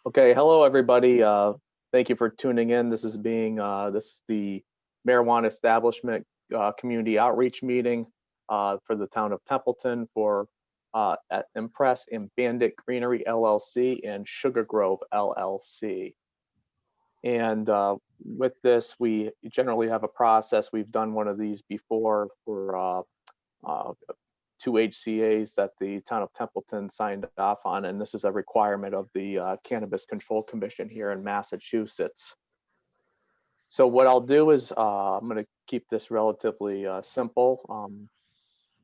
Okay, hello everybody. Thank you for tuning in. This is the marijuana establishment community outreach meeting for the town of Templeton for at Impress and Bandit Greenery LLC and Sugar Grove LLC. And with this, we generally have a process. We've done one of these before for two HCAs that the town of Templeton signed off on, and this is a requirement of the Cannabis Control Commission here in Massachusetts. So what I'll do is I'm going to keep this relatively simple.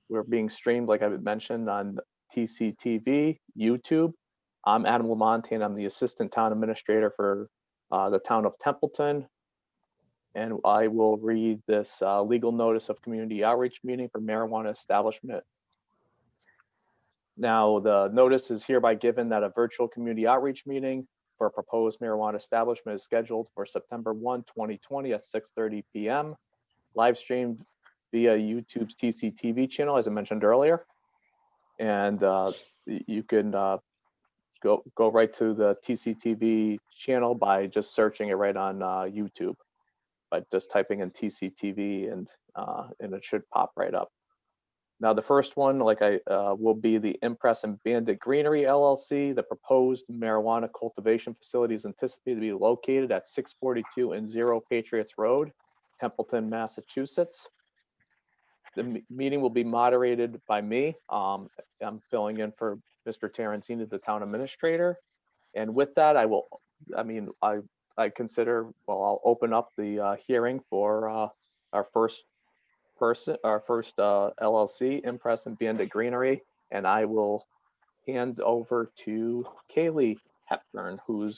We're being streamed, like I mentioned, on TCTV, YouTube. I'm Adam Lamonte, and I'm the Assistant Town Administrator for the town of Templeton. And I will read this legal notice of community outreach meeting for marijuana establishment. Now, the notice is hereby given that a virtual community outreach meeting for a proposed marijuana establishment is scheduled for September 1, 2020 at 6:30 p.m. live streamed via YouTube's TCTV channel, as I mentioned earlier. And you can go right to the TCTV channel by just searching it right on YouTube, by just typing in TCTV and it should pop right up. Now, the first one, will be the Impress and Bandit Greenery LLC. The proposed marijuana cultivation facility is anticipated to be located at 642 and 0 Patriots Road, Templeton, Massachusetts. The meeting will be moderated by me. I'm filling in for Mr. Tarantini, the town administrator. And with that, I'll open up the hearing for our first LLC, Impress and Bandit Greenery, and I will hand over to Kaylee Hepburn, who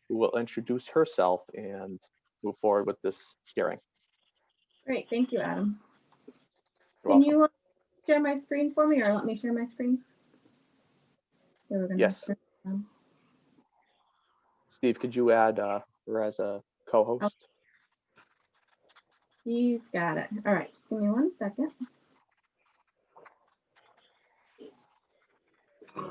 will introduce herself and move forward with this hearing. Great, thank you, Adam. You're Can welcome. you share my screen for me, or let me share my screen? Yes. Steve, could you add her as a co-host? He's got it. All right, just give me 1 second. All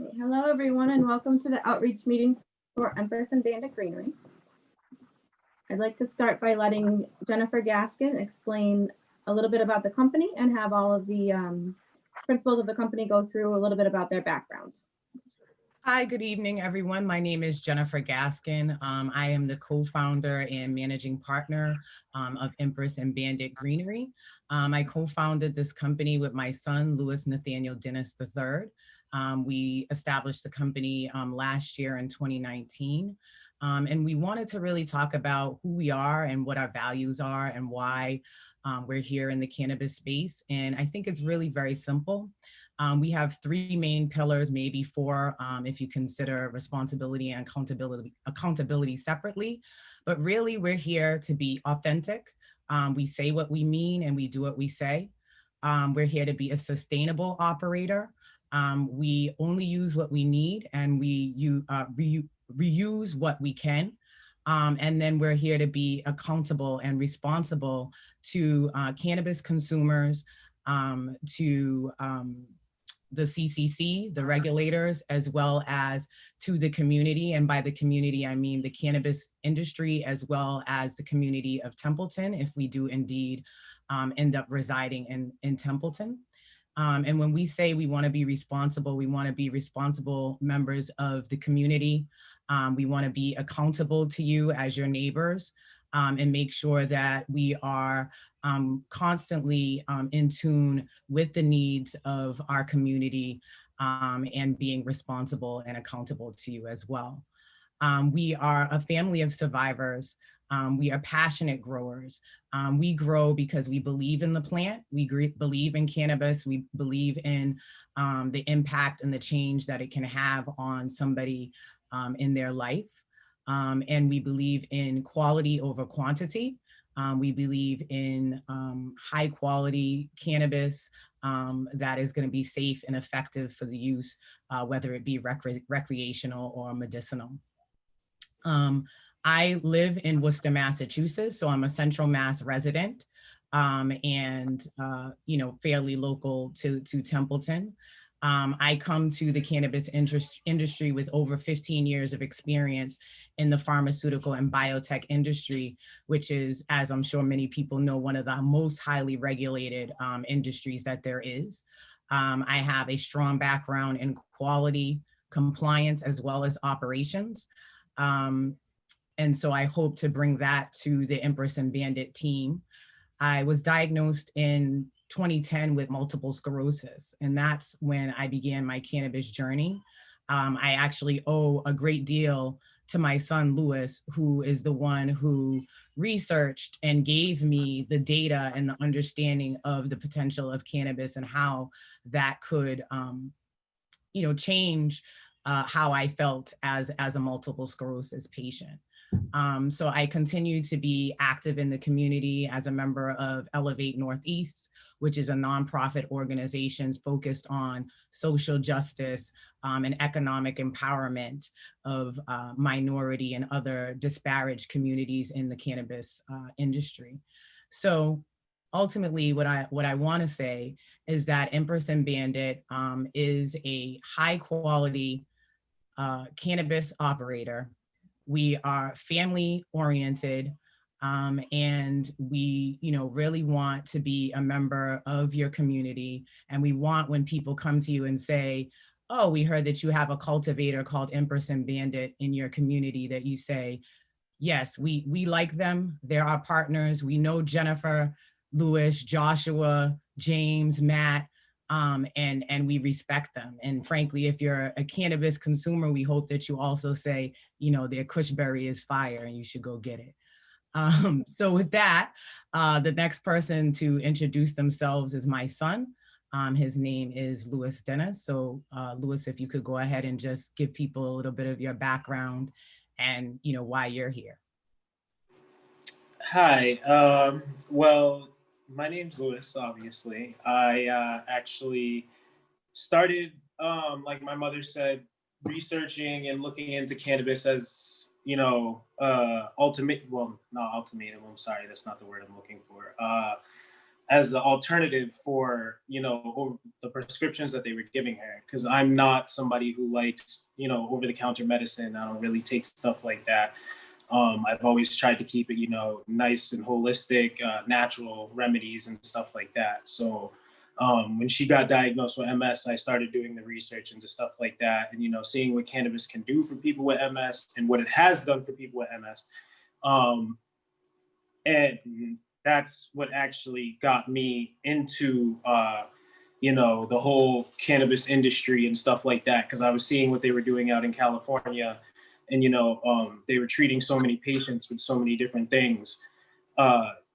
right. Hello, everyone, and welcome to the outreach meeting for Impress and Bandit Greenery. I'd like to start by letting Jennifer Gaskin explain a little bit about the company and have all of the principals of the company go through a little bit about their background. Hi, good evening, everyone. My name is Jennifer Gaskin. I am the co-founder and managing partner of Impress and Bandit Greenery. I co-founded this company with my son, Louis Nathaniel Dennis III. We established the company last year in 2019. And we wanted to really talk about who we are and what our values are and why we're here in the cannabis space. And I think it's really very simple. We have 3 main pillars, maybe 4, if you consider responsibility and accountability separately. But really, we're here to be authentic. We say what we mean and we do what we say. We're here to be a sustainable operator. We only use what we need and we reuse what we can. And then we're here to be accountable and responsible to cannabis consumers, to the CCC, the regulators, as well as to the community. And by the community, I mean the cannabis industry, as well as the community of Templeton, if we do indeed end up residing in Templeton. And when we say we want to be responsible members of the community. We want to be accountable to you as your neighbors and make sure that we are constantly in tune with the needs of our community and being responsible and accountable to you as well. We are a family of survivors. We are passionate growers. We grow because we believe in the plant. We believe in cannabis. We believe in the impact and the change that it can have on somebody in their life. And we believe in quality over quantity. We believe in high quality cannabis that is going to be safe and effective for the use, whether it be recreational or medicinal. I live in Worcester, Massachusetts, so I'm a Central Mass resident. and fairly local to Templeton. I come to the cannabis industry with over 15 years of experience in the pharmaceutical and biotech industry, which is, as I'm sure many people know, one of the most highly regulated industries that there is. I have a strong background in quality, compliance, as well as operations. And so I hope to bring that to the Empress and Bandit team. I was diagnosed in 2010 with multiple sclerosis, and that's when I began my cannabis journey. I actually owe a great deal to my son, Louis, who is the one who researched and gave me the data and the understanding of the potential of cannabis and how that could, change how I felt as a multiple sclerosis patient. So I continue to be active in the community as a member of Elevate Northeast, which is a nonprofit organization focused on social justice and economic empowerment of minority and other disparaged communities in the cannabis industry. So ultimately, what I want to say is that Empress and Bandit is a high quality cannabis operator. We are family oriented, and we, really want to be a member of your community. And we want, when people come to you and say, "Oh, we heard that you have a cultivator called Empress and Bandit in your community," that you say, "Yes, we like them. They're our partners. We know Jennifer, Louis, Joshua, James, Matt, and we respect them. And frankly, if you're a cannabis consumer, we hope that you also say, their Kushberry is fire and you should go get it." So with that, the next person to introduce themselves is my son. His name is Louis Dennis. So Louis, if you could go ahead and just give people a little bit of your background and why you're here. Hi. Well, my name's Louis, obviously. I actually started, like my mother said, researching and looking into cannabis as, not ultimatum, I'm sorry, that's not the word I'm looking for. As the alternative for, the prescriptions that they were giving her. Because I'm not somebody who likes, over-the-counter medicine. I don't really take stuff like that. I've always tried to keep it, nice and holistic, natural remedies and stuff like that. So when she got diagnosed with MS, I started doing the research into stuff like that and, seeing what cannabis can do for people with MS and what it has done for people with MS. And that's what actually got me into, the whole cannabis industry and stuff like that, because I was seeing what they were doing out in California. And, they were treating so many patients with so many different things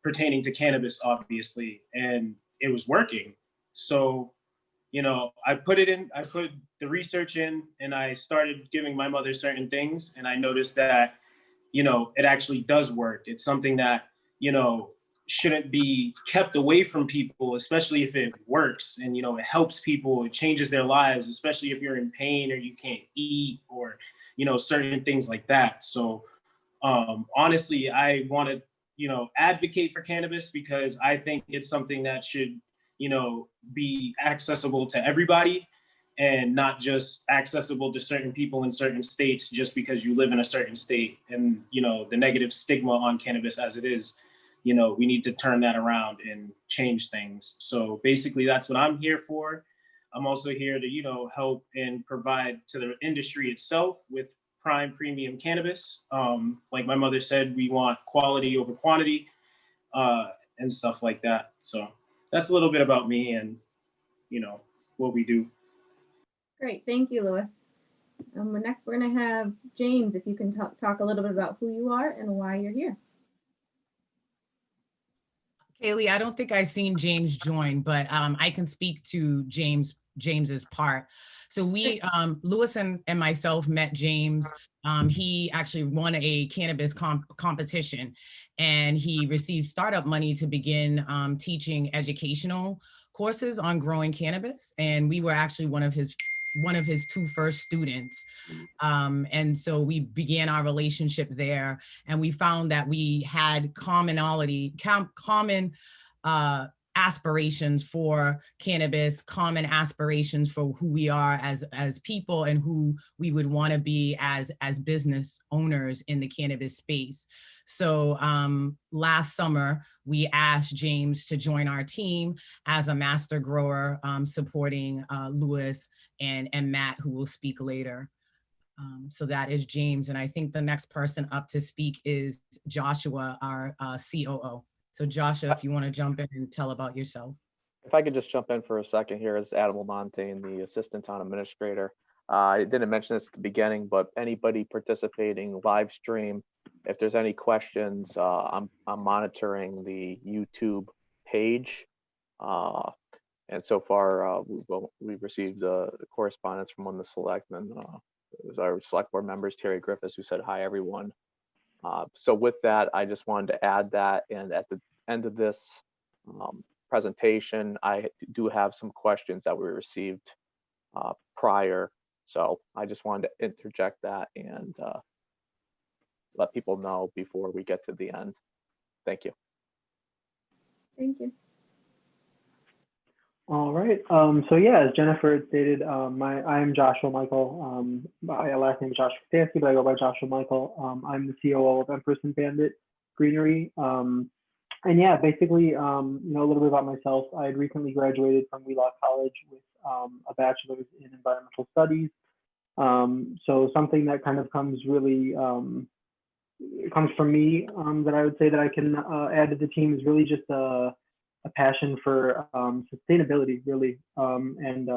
pertaining to cannabis, obviously, and it was working. So, I put the research in and I started giving my mother certain things. And I noticed that, it actually does work. It's something that, shouldn't be kept away from people, especially if it works and, it helps people, it changes their lives, especially if you're in pain or you can't eat or, certain things like that. So honestly, I want to, advocate for cannabis because I think it's something that should, be accessible to everybody and not just accessible to certain people in certain states just because you live in a certain state. And, the negative stigma on cannabis as it is, we need to turn that around and change things. So basically that's what I'm here for. I'm also here to, help and provide to the industry itself with prime premium cannabis. Like my mother said, we want quality over quantity and stuff like that. So that's a little bit about me and, what we do. Great, thank you, Louis. Next, we're going to have James, if you can talk a little bit about who you are and why you're here. Kaylee, I don't think I've seen James join, but I can speak to James's part. So we, Louis and myself met James. He actually won a cannabis competition and he received startup money to begin teaching educational courses on growing cannabis. And we were actually one of his two first students. And so we began our relationship there and we found that we had common aspirations for cannabis, common aspirations for who we are as people and who we would want to be as business owners in the cannabis space. So last summer, we asked James to join our team as a master grower, supporting Louis and Matt, who will speak later. So that is James. And I think the next person up to speak is Joshua, our COO. So Joshua, if you want to jump in and tell about yourself. If I could just jump in for a second here as Adam Lamontagne, the Assistant Town Administrator. I didn't mention this at the beginning, but anybody participating live stream, if there's any questions, I'm monitoring the YouTube page. And so far, we've received correspondence from one of the selectmen. It was our select board members, Terry Griffiths, who said, "Hi, everyone." So with that, I just wanted to add that. And at the end of this presentation, I do have some questions that we received prior. So I just wanted to interject that and let people know before we get to the end. Thank you. Thank you. All right. So yeah, as Jennifer had stated, I am Joshua Michael. My last name is Joshua Stansky, but I go by Joshua Michael. I'm the COO of Empress and Bandit Greenery. And yeah, basically, you know, a little bit about myself. I had recently graduated from Wheelock College with a bachelor's in environmental studies. So something that kind of comes really comes from me that I would say that I can add to the team is really just a passion for sustainability, really, and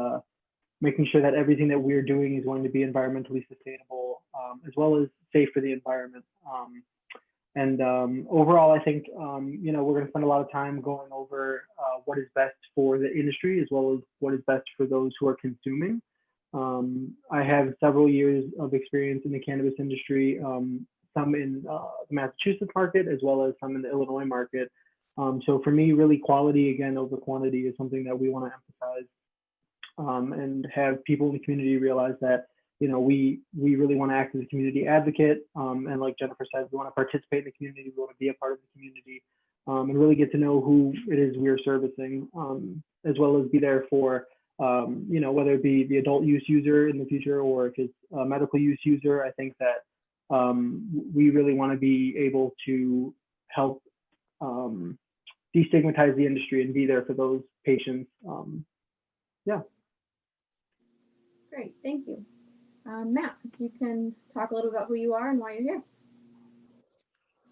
making sure that everything that we're doing is going to be environmentally sustainable, as well as safe for the environment. And overall, I think, you know, we're going to spend a lot of time going over what is best for the industry, as well as what is best for those who are consuming. I have several years of experience in the cannabis industry, some in the Massachusetts market, as well as some in the Illinois market. So for me, really quality again over quantity is something that we want to emphasize, and have people in the community realize that, you know, we really want to act as a community advocate, and like Jennifer said, we want to participate in the community, we want to be a part of the community, and really get to know who it is we're servicing, as well as be there for, you know, whether it be the adult use user in the future or if it's a medical use user. I think that we really want to be able to help destigmatize the industry and be there for those patients. Yeah. Great, thank you. Matt, if you can talk a little about who you are and why you're here.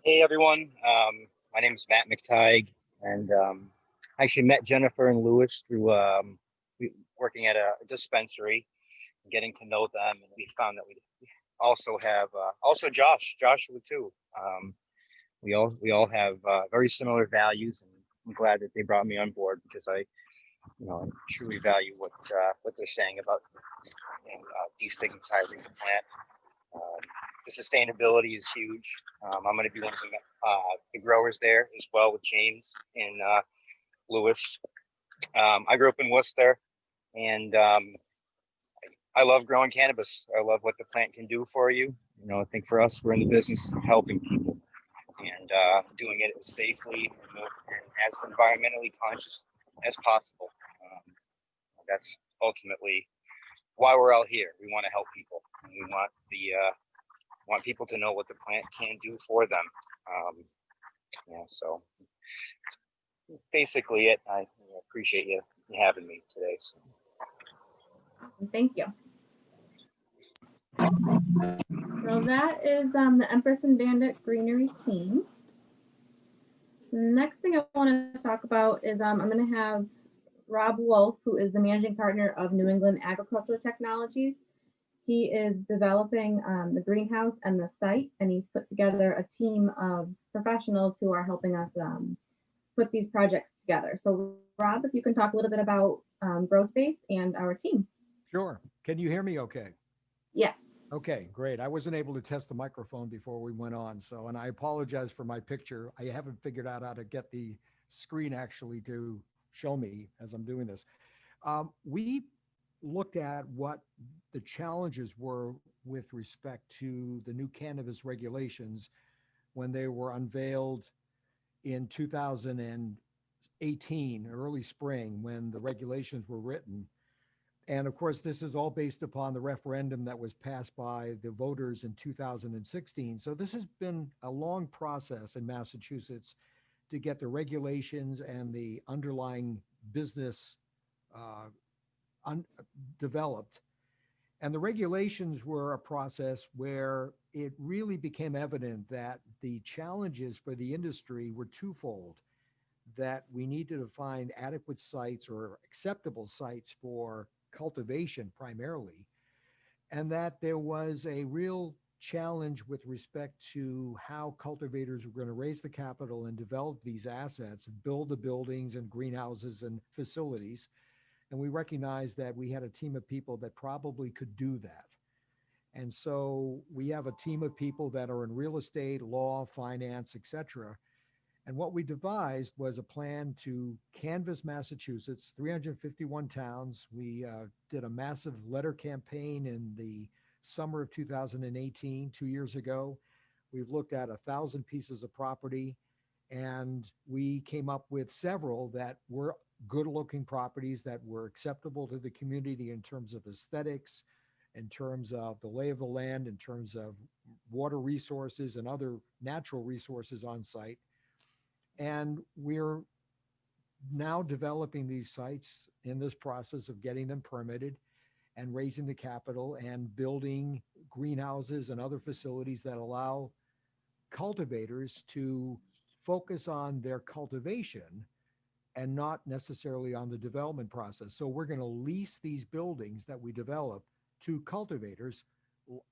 Hey everyone, my name is Matt McTighe, and I actually met Jennifer and Louis through working at a dispensary, getting to know them, and we found that we also have also Joshua too. We all have very similar values, and I'm glad that they brought me on board because I truly value what they're saying about destigmatizing the plant. The sustainability is huge. I'm going to be one of the growers there as well with James and Louis. I grew up in Worcester, and I love growing cannabis. I love what the plant can do for you. You know, I think for us, we're in the business of helping people and doing it as safely and as environmentally conscious as possible. That's ultimately why we're all here. We want to help people. And we want people to know what the plant can do for them. So basically it. I appreciate you having me today. So. Awesome, thank you. So that is the Empress and Bandit Greenery team. The next thing I want to talk about is I'm going to have Rob Wolf, who is the managing partner of New England Agricultural Technologies. He is developing the greenhouse and the site, and he's put together a team of professionals who are helping us put these projects together. So Rob, if you can talk a little bit about Growth Space and our team. Sure. Can you hear me okay? Yes. Okay, great. I wasn't able to test the microphone before we went on, and I apologize for my picture. I haven't figured out how to get the screen actually to show me as I'm doing this. We looked at what the challenges were with respect to the new cannabis regulations when they were unveiled in 2018 18, early spring, when the regulations were written. And of course, this is all based upon the referendum that was passed by the voters in 2016. So this has been a long process in Massachusetts to get the regulations and the underlying business uh, developed. And the regulations were a process where it really became evident that the challenges for the industry were twofold, that we needed to find adequate sites or acceptable sites for cultivation primarily, and that there was a real challenge with respect to how cultivators were going to raise the capital and develop these assets, build the buildings and greenhouses and facilities. And we recognized that we had a team of people that probably could do that. And so we have a team of people that are in real estate, law, finance, et cetera. And what we devised was a plan to canvass Massachusetts, 351 towns. We did a massive letter campaign in the summer of 2018, 2 years ago. We've looked at 1,000 pieces of property, and we came up with several that were good looking properties that were acceptable to the community in terms of aesthetics, in terms of the lay of the land, in terms of water resources and other natural resources on site. And we're now developing these sites in this process of getting them permitted and raising the capital and building greenhouses and other facilities that allow cultivators to focus on their cultivation and not necessarily on the development process. So we're going to lease these buildings that we develop to cultivators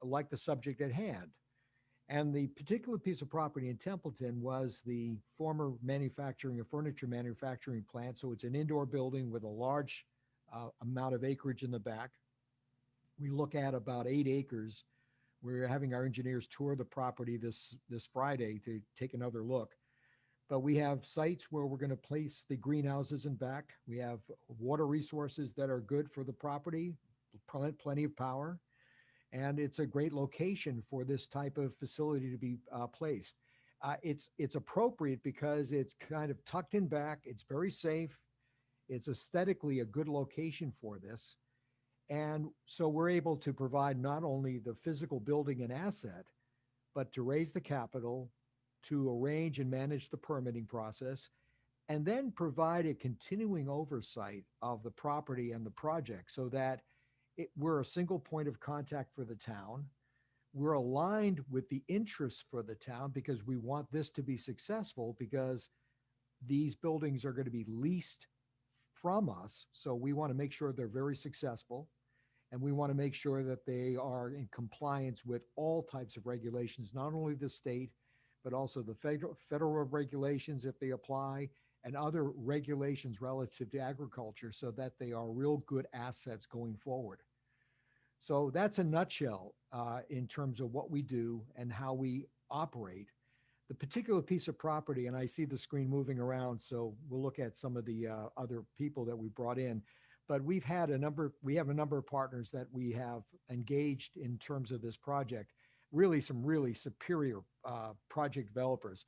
like the subject at hand. And the particular piece of property in Templeton was the former manufacturing and furniture manufacturing plant. So it's an indoor building with a large amount of acreage in the back. We look at about 8 acres. We're having our engineers tour the property this Friday to take another look. But we have sites where we're going to place the greenhouses in back. We have water resources that are good for the property, plenty of power. And it's a great location for this type of facility to be placed. It's appropriate because it's kind of tucked in back. It's very safe. It's aesthetically a good location for this. And so we're able to provide not only the physical building and asset, but to raise the capital, to arrange and manage the permitting process, and then provide a continuing oversight of the property and the project so that we're a single point of contact for the town. We're aligned with the interests for the town because we want this to be successful, because these buildings are going to be leased from us. So we want to make sure they're very successful. And we want to make sure that they are in compliance with all types of regulations, not only the state, but also the federal regulations if they apply, and other regulations relative to agriculture, so that they are real good assets going forward. So that's a nutshell in terms of what we do and how we operate. The particular piece of property, and I see the screen moving around, so we'll look at some of the other people that we brought in. But we have a number of partners that we have engaged in terms of this project. Some really superior project developers.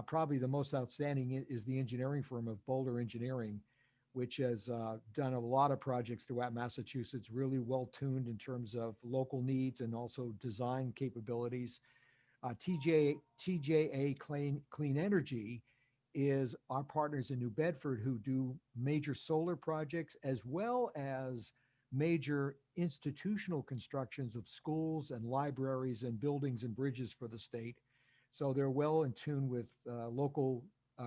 Probably the most outstanding is the engineering firm of Boulder Engineering, which has done a lot of projects throughout Massachusetts, really well tuned in terms of local needs and also design capabilities. TJA Clean Energy is our partners in New Bedford who do major solar projects as well as major institutional constructions of schools and libraries and buildings and bridges for the state. So they're well in tune with local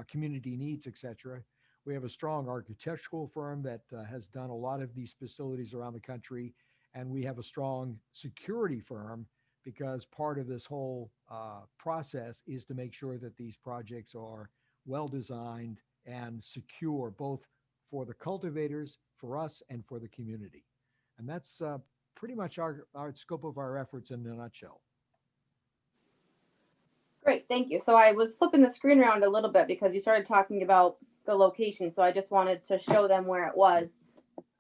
community needs, et cetera. We have a strong architectural firm that has done a lot of these facilities around the country. And we have a strong security firm, because part of this whole process is to make sure that these projects are well designed and secure, both for the cultivators, for us, and for the community. And that's pretty much our scope of our efforts in a nutshell. Great, thank you. So I was flipping the screen around a little bit because you started talking about the location. So I just wanted to show them where it was.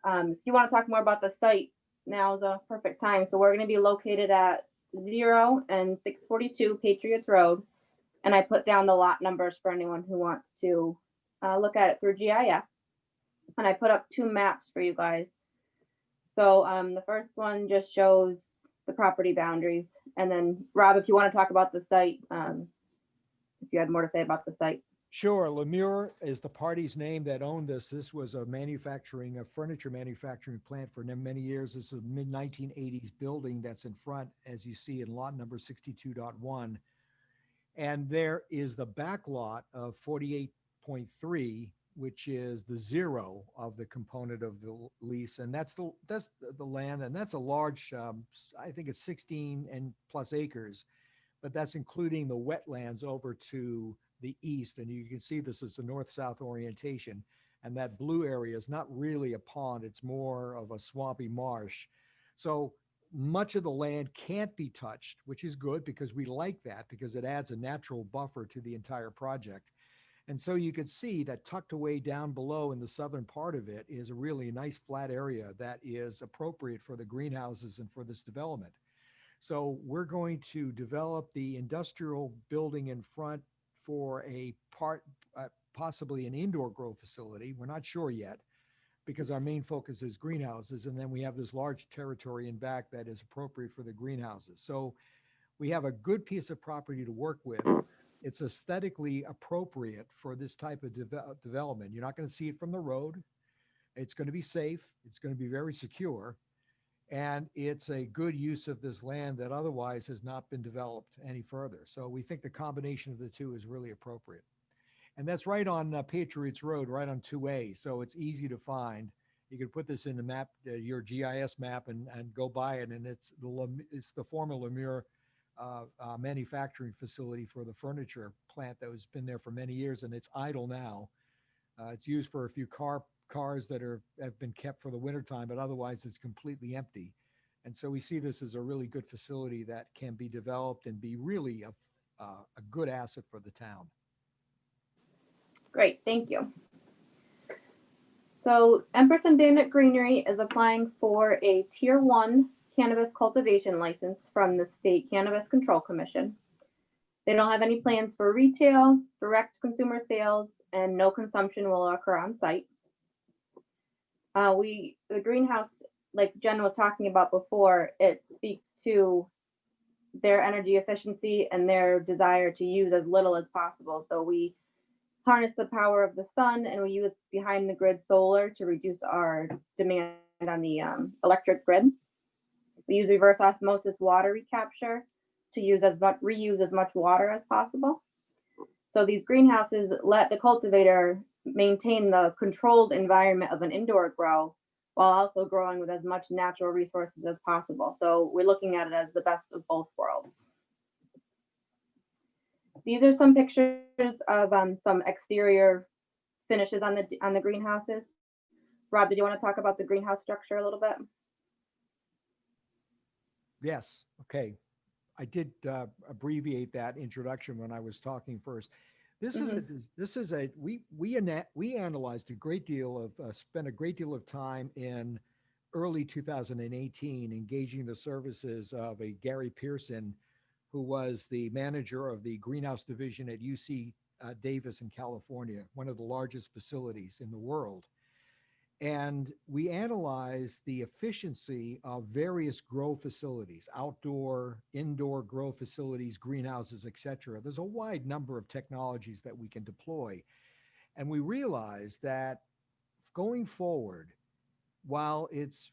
If you want to talk more about the site, now is a perfect time. So we're going to be located at 0 and 642 Patriots Road. And I put down the lot numbers for anyone who wants to look at it through GIS. And I put up two maps for you guys. So the first one just shows the property boundaries. And then Rob, if you want to talk about the site, if you had more to say about the site. Sure. Lemure is the party's name that owned this. This was a furniture manufacturing plant for many years. This is a mid 1980s building that's in front, as you see in lot number 62.1. And there is the back lot of 48.3, which is the zero of the component of the lease. And that's the land. And that's a large, I think it's 16 and plus acres, but that's including the wetlands over to the east. And you can see this is a north-south orientation. And that blue area is not really a pond. It's more of a swampy marsh. So much of the land can't be touched, which is good because we like that because it adds a natural buffer to the entire project. And so you could see that tucked away down below in the southern part of it is a really nice flat area that is appropriate for the greenhouses and for this development. So we're going to develop the industrial building in front for possibly an indoor grow facility. We're not sure yet because our main focus is greenhouses. And then we have this large territory in back that is appropriate for the greenhouses. So we have a good piece of property to work with. It's aesthetically appropriate for this type of development. You're not going to see it from the road. It's going to be safe. It's going to be very secure. And it's a good use of this land that otherwise has not been developed any further. So we think the combination of the two is really appropriate. And that's right on Patriots Road, right on 2A. So it's easy to find. You can put this in the map, your GIS map, and go by it. And it's the former Lemure manufacturing facility for the furniture plant that has been there for many years, and it's idle now. It's used for a few cars that have been kept for the wintertime, but otherwise it's completely empty. And so we see this as a really good facility that can be developed and be really a good asset for the town. Great, thank you. So Empress and Bandit Greenery is applying for a Tier 1 cannabis cultivation license from the State Cannabis Control Commission. They don't have any plans for retail, direct consumer sales, and no consumption will occur on site. The greenhouse, like Jen was talking about before, it speaks to their energy efficiency and their desire to use as little as possible. So we harness the power of the sun and we use behind the grid solar to reduce our demand on the electric grid. We use reverse osmosis water recapture to reuse as much water as possible. So these greenhouses let the cultivator maintain the controlled environment of an indoor grow while also growing with as much natural resources as possible. So we're looking at it as the best of both worlds. These are some pictures of some exterior finishes on the greenhouses. Rob, did you want to talk about the greenhouse structure a little bit? Yes. Okay. I did abbreviate that introduction when I was talking first. We analyzed a great deal of spent a great deal of time in early 2018 engaging the services of a Gary Pearson, who was the manager of the greenhouse division at UC Davis in California, one of the largest facilities in the world. And we analyzed the efficiency of various grow facilities, outdoor, indoor grow facilities, greenhouses, et cetera. There's a wide number of technologies that we can deploy. And we realized that going forward, while it's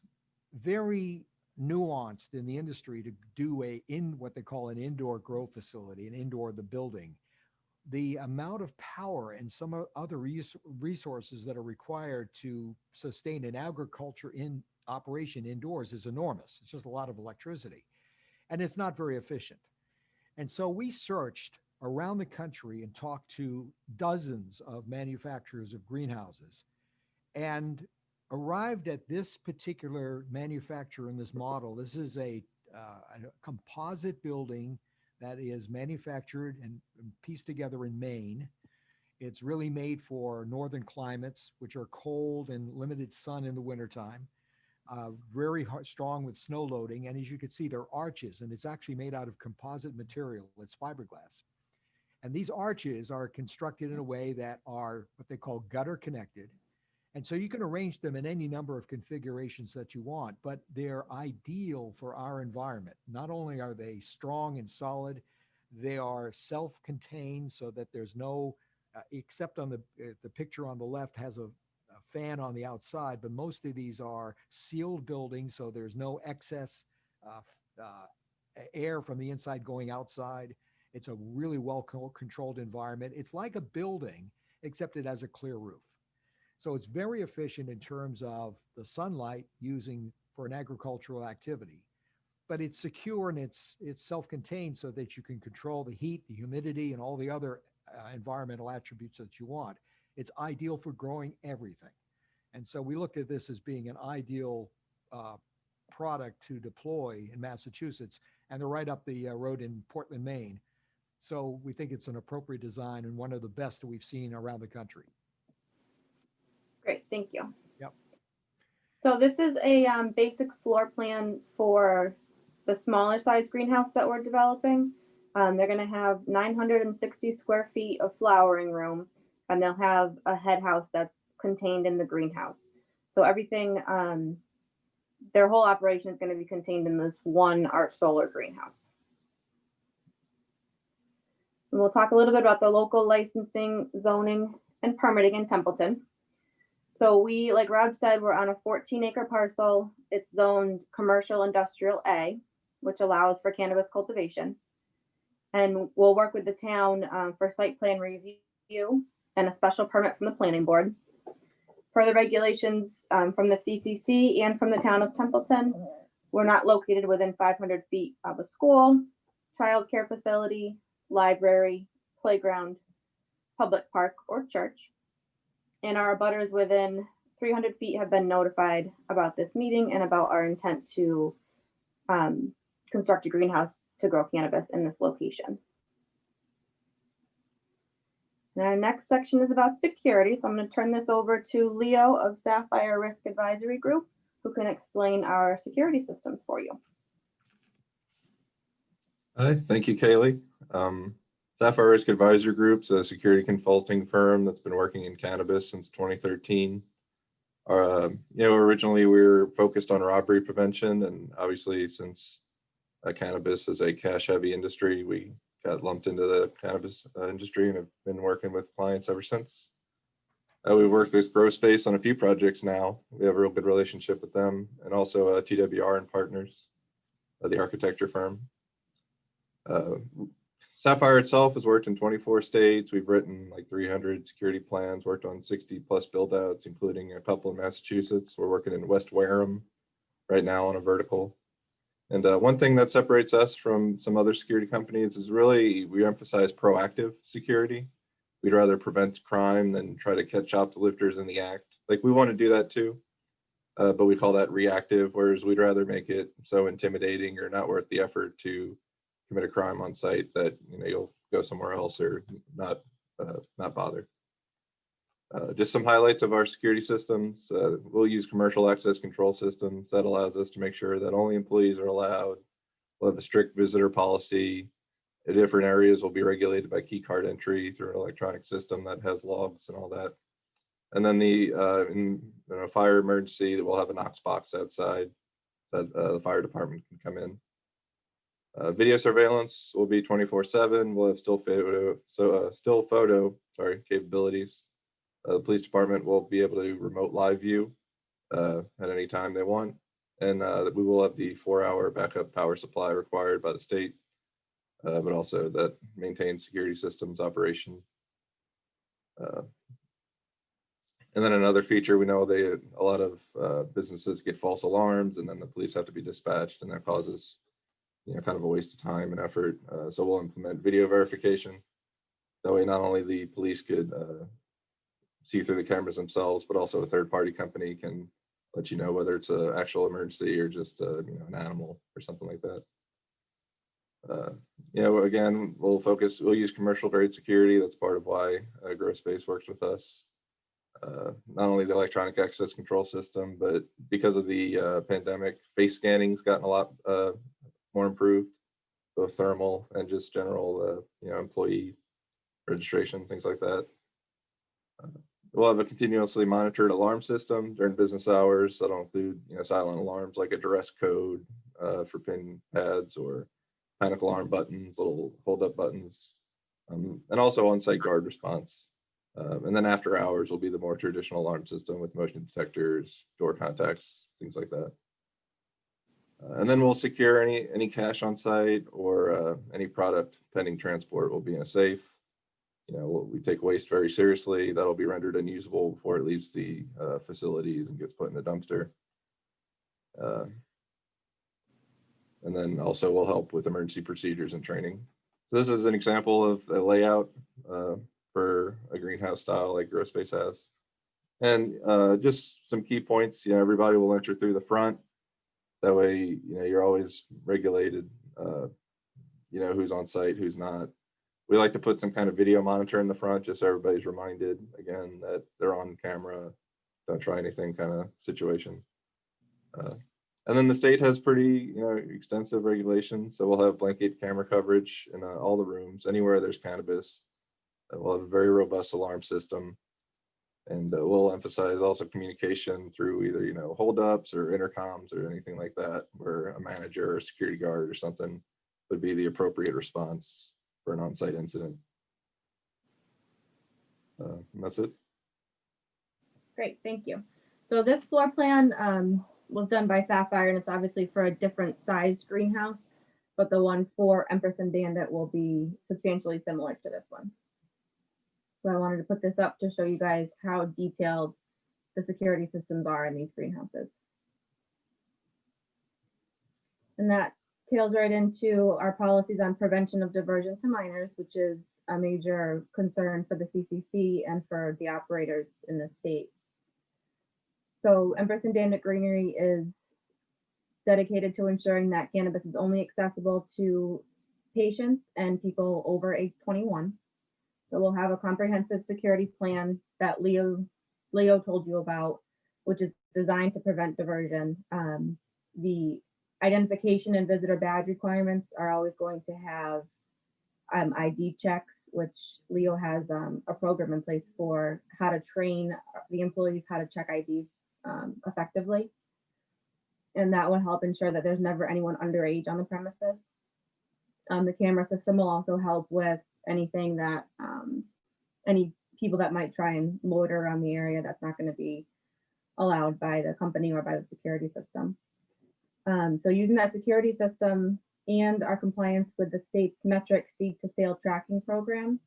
very nuanced in the industry to do what they call an indoor grow facility, an indoor the building, the amount of power and some other resources that are required to sustain an agriculture in operation indoors is enormous. It's just a lot of electricity, and it's not very efficient. And so we searched around the country and talked to dozens of manufacturers of greenhouses and arrived at this particular manufacturer in this model. This is a composite building that is manufactured and pieced together in Maine. It's really made for northern climates, which are cold and limited sun in the wintertime, very strong with snow loading. And as you can see, there are arches, and it's actually made out of composite material. It's fiberglass. And these arches are constructed in a way that are what they call gutter connected. And so you can arrange them in any number of configurations that you want, but they're ideal for our environment. Not only are they strong and solid, they are self-contained so that there's no, except on the picture on the left has a fan on the outside, but most of these are sealed buildings, so there's no excess air from the inside going outside. It's a really well controlled environment. It's like a building, except it has a clear roof. So it's very efficient in terms of the sunlight using for an agricultural activity, but it's secure and it's self-contained so that you can control the heat, the humidity, and all the other environmental attributes that you want. It's ideal for growing everything. And so we looked at this as being an ideal product to deploy in Massachusetts, and they're right up the road in Portland, Maine. So we think it's an appropriate design and one of the best that we've seen around the country. Great, thank you. Yep. So this is a basic floor plan for the smaller size greenhouse that we're developing. They're going to have 960 square feet of flowering room, and they'll have a head house that's contained in the greenhouse. So everything, their whole operation is going to be contained in this one Arch Solar greenhouse. And we'll talk a little bit about the local licensing, zoning, and permitting in Templeton. So we, like Rob said, we're on a 14-acre parcel. It's zoned commercial industrial A, which allows for cannabis cultivation. And we'll work with the town for site plan review and a special permit from the planning board. Per the regulations from the CCC and from the town of Templeton, we're not located within 500 feet of a school, childcare facility, library, playground, public park, or church. And our abutters within 300 feet have been notified about this meeting and about our intent to construct a greenhouse to grow cannabis in this location. And our next section is about security. So I'm going to turn this over to Leo of Sapphire Risk Advisory Group, who can explain our security systems for you. Hi, thank you, Kaylee. Sapphire Risk Advisory Group's a security consulting firm that's been working in cannabis since 2013. Originally we were focused on robbery prevention, and obviously since cannabis is a cash-heavy industry, we got lumped into the cannabis industry and have been working with clients ever since. We've worked with Grow Space on a few projects now. We have a real good relationship with them, and also TWR and Partners, the architecture firm. Sapphire itself has worked in 24 states. We've written like 300 security plans, worked on 60 plus build outs, including a couple in Massachusetts. We're working in West Wareham right now on a vertical. And one thing that separates us from some other security companies is really we emphasize proactive security. We'd rather prevent crime than try to catch shoplifters in the act. Like, we want to do that too, but we call that reactive, whereas we'd rather make it so intimidating or not worth the effort to commit a crime on site that you'll go somewhere else or not bother. Just some highlights of our security systems. We'll use commercial access control systems. That allows us to make sure that only employees are allowed. We'll have a strict visitor policy. The different areas will be regulated by key card entry through an electronic system that has logs and all that. And then in a fire emergency, we'll have a Knox box outside that the fire department can come in. Video surveillance will be 24/7. We'll have still photo capabilities. The police department will be able to remote live view at any time they want. And we will have the 4-hour backup power supply required by the state, but also that maintains security systems operation. And then another feature, we know a lot of businesses get false alarms, and then the police have to be dispatched, and that causes kind of a waste of time and effort. So we'll implement video verification. That way, not only the police could see through the cameras themselves, but also a third-party company can let you know whether it's an actual emergency or just an animal or something like that. Again, we'll use commercial grade security. That's part of why Grow Space works with us. Not only the electronic access control system, but because of the pandemic, face scanning's gotten a lot more improved, both thermal and just general employee registration, things like that. We'll have a continuously monitored alarm system during business hours. That'll include, silent alarms like a duress code for pin pads or panic alarm buttons, little hold up buttons, and also on-site guard response. And then after hours will be the more traditional alarm system with motion detectors, door contacts, things like that. And then we'll secure any cash on site or any product pending transport will be in a safe. We take waste very seriously. That'll be rendered unusable before it leaves the facilities and gets put in a dumpster. And then also we'll help with emergency procedures and training. So this is an example of a layout for a greenhouse style like Grow Space has. And just some key points, everybody will enter through the front. That way, you're always regulated, who's on site, who's not. We like to put some kind of video monitor in the front, just so everybody's reminded again that they're on camera, don't try anything kind of situation. And then the state has pretty, extensive regulations. So we'll have blanket camera coverage in all the rooms, anywhere there's cannabis. We'll have a very robust alarm system. And we'll emphasize also communication through either, holdups or intercoms or anything like that, where a manager or a security guard or something would be the appropriate response for an on-site incident. And that's it. Great, thank you. So this floor plan was done by Sapphire, and it's obviously for a different sized greenhouse, but the one for Empress and Bandit will be substantially similar to this one. So I wanted to put this up to show you guys how detailed the security systems are in these greenhouses. And that tails right into our policies on prevention of diversion to minors, which is a major concern for the CCC and for the operators in the state. So Empress and Bandit Greenery is dedicated to ensuring that cannabis is only accessible to patients and people over age 21. So we'll have a comprehensive security plan that Leo told you about, which is designed to prevent diversion. The identification and visitor badge requirements are always going to have ID checks, which Leo has a program in place for how to train the employees how to check IDs effectively. And that will help ensure that there's never anyone underage on the premises. The camera system will also help with anything that any people that might try and loiter around the area, that's not going to be allowed by the company or by the security system. So using that security system and our compliance with the state's metric seed to sale tracking program,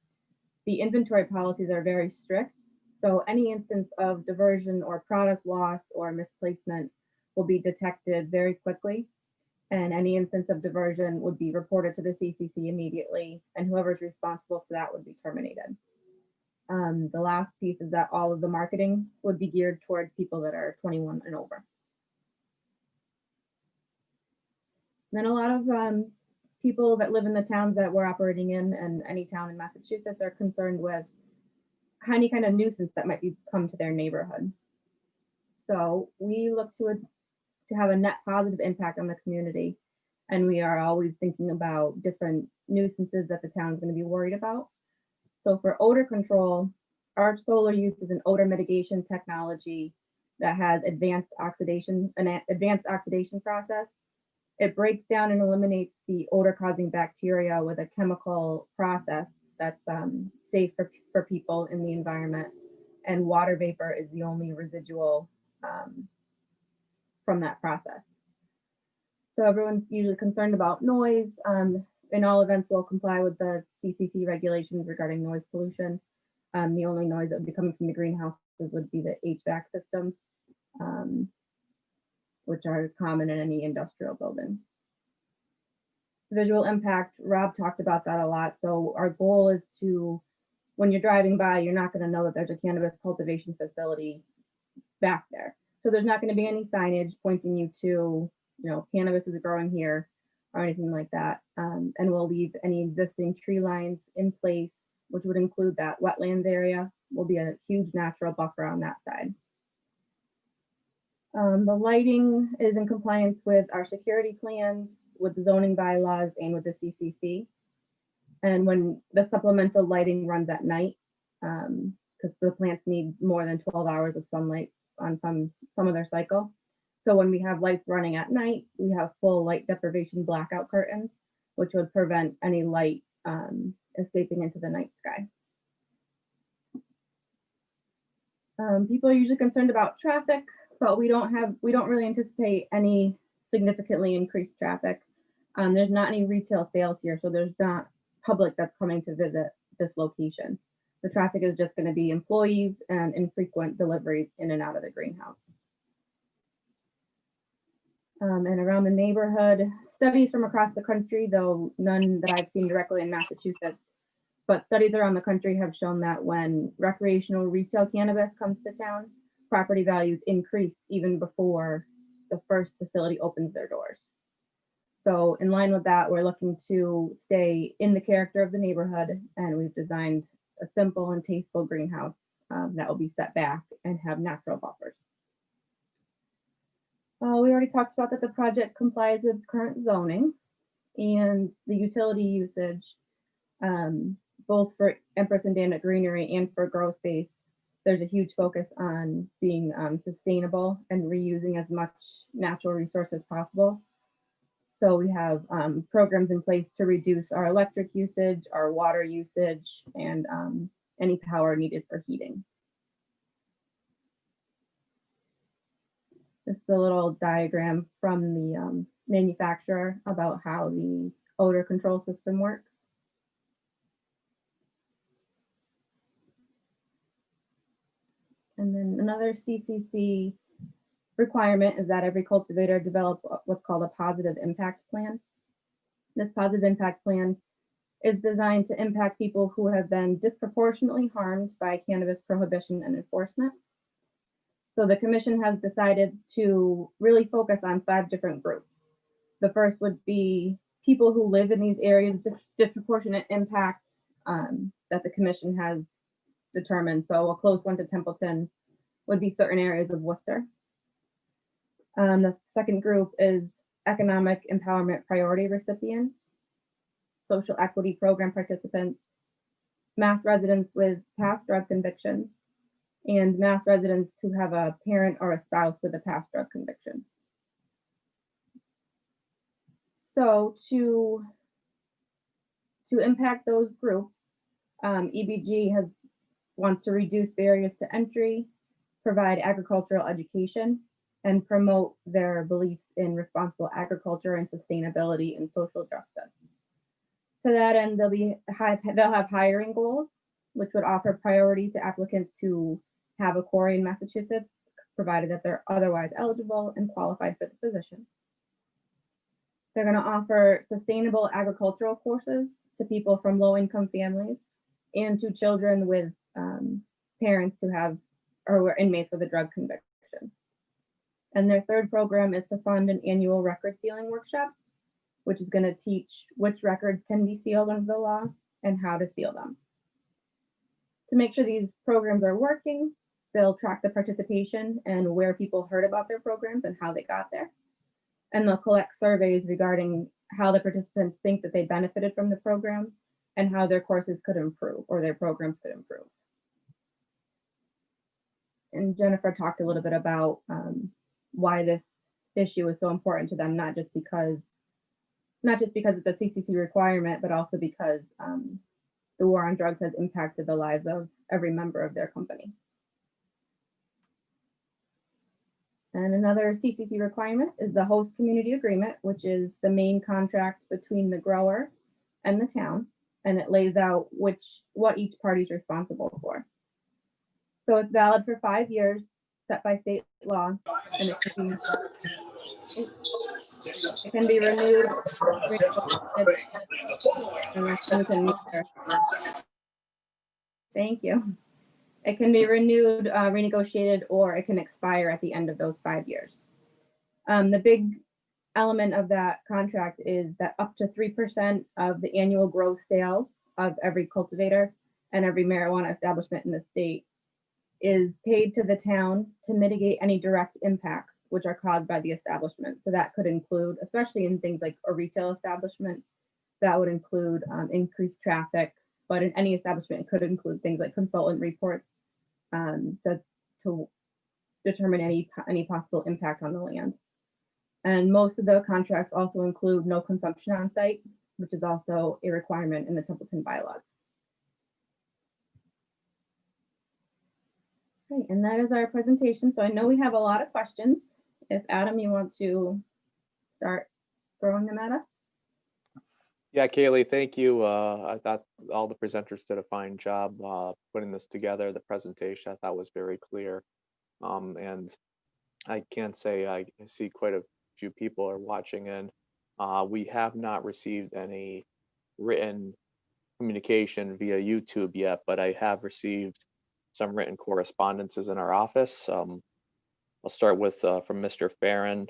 the inventory policies are very strict. So any instance of diversion or product loss or misplacement will be detected very quickly. And any instance of diversion would be reported to the CCC immediately, and whoever's responsible for that would be terminated. The last piece is that all of the marketing would be geared towards people that are 21 and over. And then a lot of people that live in the towns that we're operating in, and any town in Massachusetts, are concerned with any kind of nuisance that might come to their neighborhood. So we look to have a net positive impact on the community. And we are always thinking about different nuisances that the town is going to be worried about. So for odor control, our solar uses an odor mitigation technology that has an advanced oxidation process. It breaks down and eliminates the odor causing bacteria with a chemical process that's safe for people in the environment. And water vapor is the only residual from that process. So everyone's usually concerned about noise. In all events, we'll comply with the CCC regulations regarding noise pollution. The only noise that would be coming from the greenhouses would be the HVAC systems, which are common in any industrial building. Visual impact, Rob talked about that a lot. So our goal is to, when you're driving by, you're not going to know that there's a cannabis cultivation facility back there. So there's not going to be any signage pointing you to, cannabis is growing here or anything like that. And we'll leave any existing tree lines in place, which would include that wetlands area. Will be a huge natural buffer on that side. The lighting is in compliance with our security plans, with the zoning bylaws, and with the CCC. And when the supplemental lighting runs at night, because the plants need more than 12 hours of sunlight on some of their cycle. So when we have lights running at night, we have full light deprivation blackout curtains, which would prevent any light escaping into the night sky. People are usually concerned about traffic, but we don't really anticipate any significantly increased traffic. There's not any retail sales here, so there's not public that's coming to visit this location. The traffic is just going to be employees and infrequent deliveries in and out of the greenhouse. And around the neighborhood, studies from across the country, though none that I've seen directly in Massachusetts, but studies around the country have shown that when recreational retail cannabis comes to town, property values increase even before the first facility opens their doors. So in line with that, we're looking to stay in the character of the neighborhood, and we've designed a simple and tasteful greenhouse that will be set back and have natural buffers. We already talked about that the project complies with current zoning and the utility usage, both for Empress and Bandit Greenery and for grow space. There's a huge focus on being sustainable and reusing as much natural resource as possible. So we have programs in place to reduce our electric usage, our water usage, and any power needed for heating. This is a little diagram from the manufacturer about how the odor control system works. And then another CCC requirement is that every cultivator develop what's called a positive impact plan. This positive impact plan is designed to impact people who have been disproportionately harmed by cannabis prohibition and enforcement. So the commission has decided to really focus on 5 different groups. The first would be people who live in these areas of disproportionate impact that the commission has determined. So a close one to Templeton would be certain areas of Worcester. The second group is economic empowerment priority recipients, social equity program participants, Mass residents with past drug convictions, and Mass residents who have a parent or a spouse with a past drug conviction. So to impact those groups, EBG wants to reduce barriers to entry, provide agricultural education, and promote their beliefs in responsible agriculture and sustainability and social justice. To that end, they'll have hiring goals, which would offer priority to applicants who have a quarry in Massachusetts, provided that they're otherwise eligible and qualified for the position. They're going to offer sustainable agricultural courses to people from low-income families and to children with parents who have or were inmates with a drug conviction. And their third program is to fund an annual record sealing workshop, which is going to teach which records can be sealed under the law and how to seal them. To make sure these programs are working, they'll track the participation and where people heard about their programs and how they got there. And they'll collect surveys regarding how the participants think that they benefited from the program and how their courses could improve or their programs could improve. And Jennifer talked a little bit about why this issue is so important to them, not just because it's a CCC requirement, but also because the war on drugs has impacted the lives of every member of their company. And another CCC requirement is the host community agreement, which is the main contract between the grower and the town, and it lays out what each party is responsible for. So it's valid for 5 years, set by state law, and it can be renewed. Thank you. It can be renewed, renegotiated, or it can expire at the end of those 5 years. The big element of that contract is that up to 3% of the annual gross sales of every cultivator and every marijuana establishment in the state is paid to the town to mitigate any direct impacts which are caused by the establishment. So that could include, especially in things like a retail establishment, that would include increased traffic, but in any establishment, it could include things like consultant reports to determine any possible impact on the land. And most of the contracts also include no consumption on site, which is also a requirement in the Templeton bylaws. Okay, and that is our presentation. So I know we have a lot of questions. If Adam, you want to start throwing them at us? Yeah, Kaylee, thank you. I thought all the presenters did a fine job putting this together. The presentation I thought was very clear. And I can say I see quite a few people are watching in. We have not received any written communication via YouTube yet, but I have received some written correspondences in our office. I'll start with from Mr. Farron,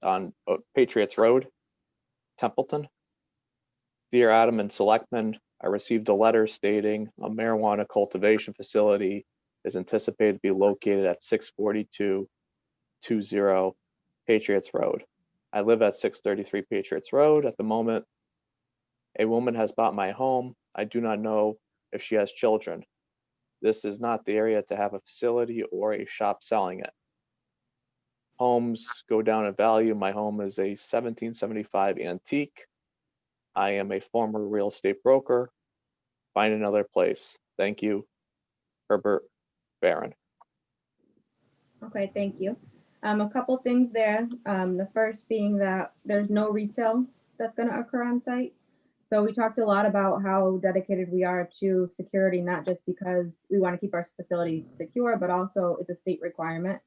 on Patriots Road, Templeton. Dear Adam and Selectmen, I received a letter stating a marijuana cultivation facility is anticipated to be located at 64220 Patriots Road. I live at 633 Patriots Road at the moment. A woman has bought my home. I do not know if she has children. This is not the area to have a facility or a shop selling it. Homes go down in value. My home is a 1775 antique. I am a former real estate broker. Find another place. Thank you, Herbert Barron. Okay, thank you. A couple things there. The first being that there's no retail that's going to occur on site. So we talked a lot about how dedicated we are to security, not just because we want to keep our facility secure, but also it's a state requirement.